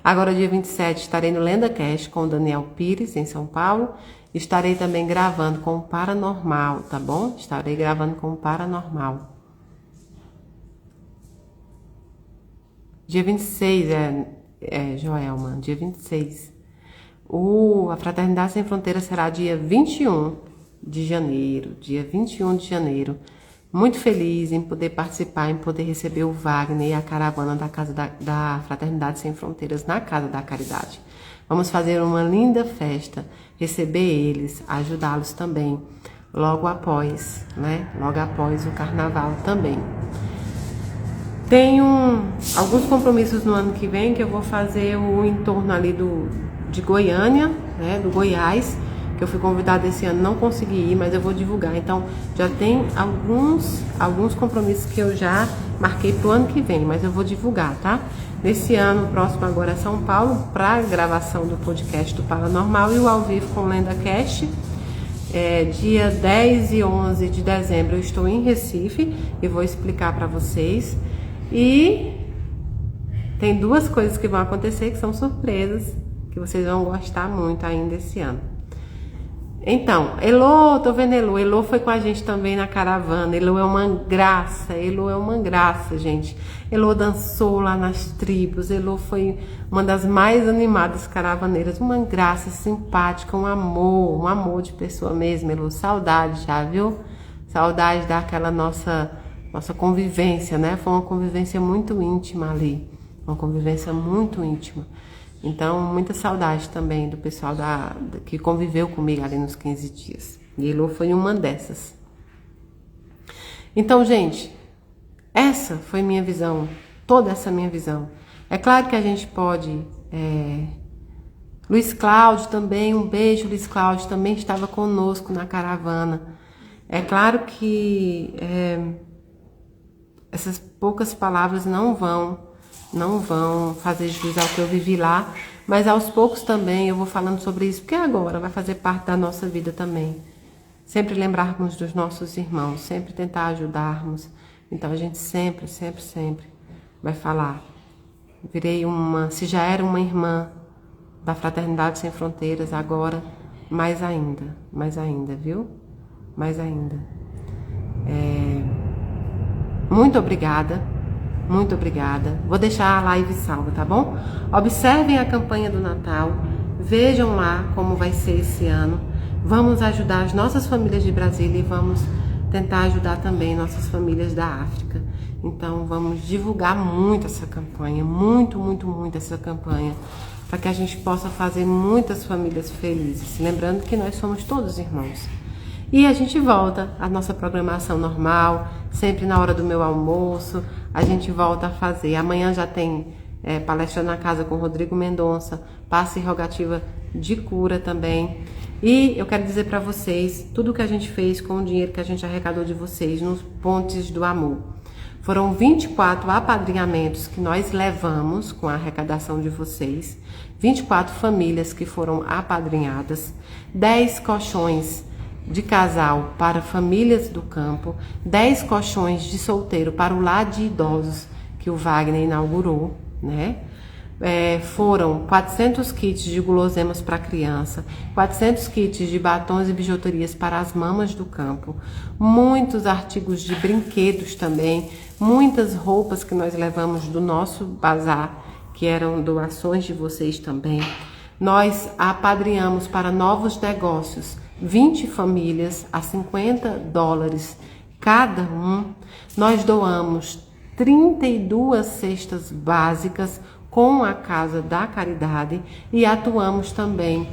Agora, dia 27, estarei no LendaCast com o Daniel Pires, em São Paulo. Estarei também gravando com o Paranormal, tá bom? Estarei gravando com o Paranormal. Dia 26, Joelma, dia 26. A Fraternidade Sem Fronteiras será dia 21 de janeiro. Dia 21 de janeiro. Muito feliz em poder participar, em poder receber o Wagner e a caravana da Casa da Fraternidade Sem Fronteiras na Casa da Caridade. Vamos fazer uma linda festa, receber eles, ajudá-los também, logo após, né? Logo após o Carnaval também. Tenho alguns compromissos no ano que vem, que eu vou fazer o entorno ali de Goiânia, né? Do Goiás, que eu fui convidada esse ano, não consegui ir, mas eu vou divulgar. Então, já tem alguns compromissos que eu já marquei pro ano que vem, mas eu vou divulgar, tá? Nesse ano, próximo agora é São Paulo, para gravação do podcast do Paranormal e o ao vivo com LendaCast. Dia 10 e 11 de dezembro eu estou em Recife e vou explicar para vocês. E tem duas coisas que vão acontecer que são surpresas, que vocês vão gostar muito ainda esse ano. Então, Elô, tô vendo Elô. Elô foi com a gente também na caravana. Elô é uma graça, gente. Elô dançou lá nas tribos. Elô foi uma das mais animadas caravaneiras. Uma graça, simpática, um amor de pessoa mesmo, Elô. Saudade já, viu? Saudade daquela nossa convivência, né? Foi uma convivência muito íntima ali. Uma convivência muito íntima. Então, muita saudade também do pessoal que conviveu comigo ali nos 15 dias. E Elô foi uma dessas. Então, gente, essa foi minha visão, toda essa minha visão. É claro que a gente pode... Luiz Cláudio também, um beijo, Luiz Cláudio também estava conosco na caravana. É claro que essas poucas palavras não vão fazer jus ao que eu vivi lá, mas aos poucos também eu vou falando sobre isso, porque agora vai fazer parte da nossa vida também. Sempre lembrarmos dos nossos irmãos, sempre tentar ajudarmos. Então a gente sempre vai falar. Se já era uma irmã da Fraternidade Sem Fronteiras, agora mais ainda, viu? Mais ainda. Muito obrigada. Muito obrigada. Vou deixar a live salva, tá bom? Observem a campanha do Natal. Vejam lá como vai ser esse ano. Vamos ajudar as nossas famílias de Brasília e vamos tentar ajudar também nossas famílias da África. Então, vamos divulgar muito essa campanha. Muito essa campanha. Para que a gente possa fazer muitas famílias felizes. Lembrando que nós somos todos irmãos. E a gente volta à nossa programação normal, sempre na hora do meu almoço, a gente volta a fazer. Amanhã já tem palestra na casa com Rodrigo Mendonça, passe e rogativa de cura também. E eu quero dizer para vocês, tudo que a gente fez com o dinheiro que a gente arrecadou de vocês nos Pontes do Amor. Foram 24 apadrinhamentos que nós levamos com a arrecadação de vocês, 24 famílias que foram apadrinhadas, 10 colchões de casal para famílias do campo, 10 colchões de solteiro para o lar de idosos que o Wagner inaugurou, né? Foram 400 kits de guloseimas para criança, 400 kits de batons e bijuterias para as mamas do campo, muitos artigos de brinquedos também, muitas roupas que nós levamos do nosso bazar, que eram doações de vocês também. Nós apadrinhamos para novos negócios 20 famílias a $50 cada um. Nós doamos 32 cestas básicas com a Casa da Caridade e atuamos também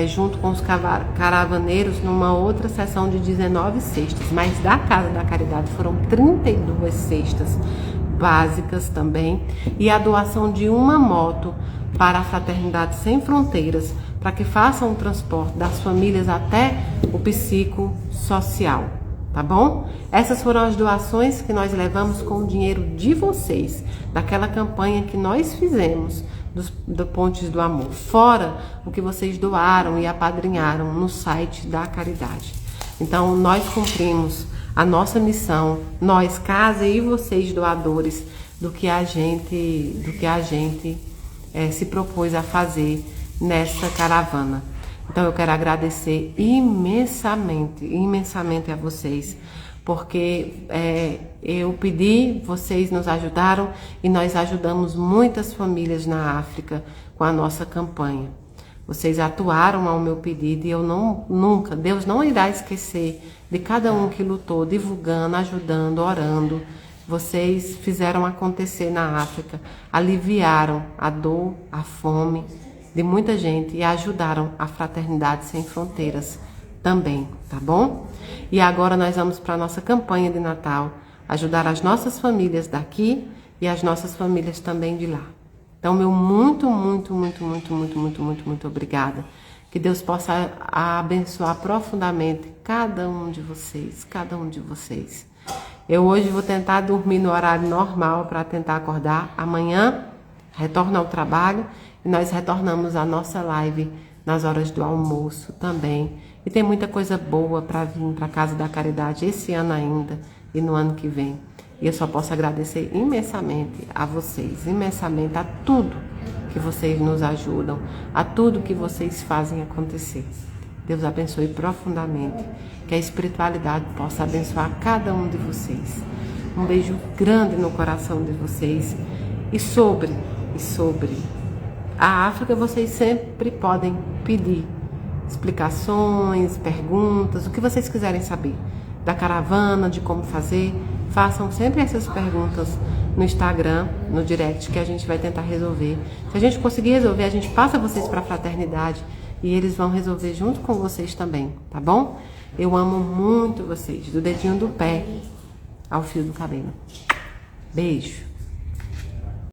junto com os caravaneiros numa outra sessão de 19 cestas, mas da Casa da Caridade foram 32 cestas básicas também e a doação de uma moto para a Fraternidade Sem Fronteiras, para que façam o transporte das famílias até o psicossocial, tá bom? Essas foram as doações que nós levamos com o dinheiro de vocês, daquela campanha que nós fizemos do Pontes do Amor, fora o que vocês doaram e apadrinharam no site da Caridade. Então, nós cumprimos a nossa missão, nós, casa, e vocês, doadores, do que a gente se propôs a fazer nessa caravana. Então eu quero agradecer imensamente a vocês, porque eu pedi, vocês nos ajudaram e nós ajudamos muitas famílias na África com a nossa campanha. Vocês atuaram ao meu pedido e eu nunca, Deus não irá esquecer de cada um que lutou, divulgando, ajudando, orando. Vocês fizeram acontecer na África, aliviaram a dor, a fome de muita gente e ajudaram a Fraternidade Sem Fronteiras também, tá bom? E agora nós vamos para a nossa campanha de Natal, ajudar as nossas famílias daqui e as nossas famílias também de lá. Então, meu muito obrigada. Que Deus possa abençoar profundamente cada um de vocês. Eu hoje vou tentar dormir no horário normal para tentar acordar. Amanhã retorno ao trabalho e nós retornamos à nossa live nas horas do almoço também. E tem muita coisa boa para vir para a Casa da Caridade esse ano ainda e no ano que vem. E eu só posso agradecer imensamente a vocês, imensamente a tudo que vocês nos ajudam, a tudo que vocês fazem acontecer. Deus abençoe profundamente, que a espiritualidade possa abençoar cada um de vocês. Um beijo grande no coração de vocês. E sobre a África, vocês sempre podem pedir explicações, perguntas, o que vocês quiserem saber da caravana, de como fazer. Façam sempre essas perguntas no Instagram, no direct, que a gente vai tentar resolver. Se a gente conseguir resolver, a gente passa vocês para a fraternidade e eles vão resolver junto com vocês também, tá bom? Eu amo muito vocês, do dedinho do pé ao fio do cabelo. Beijo!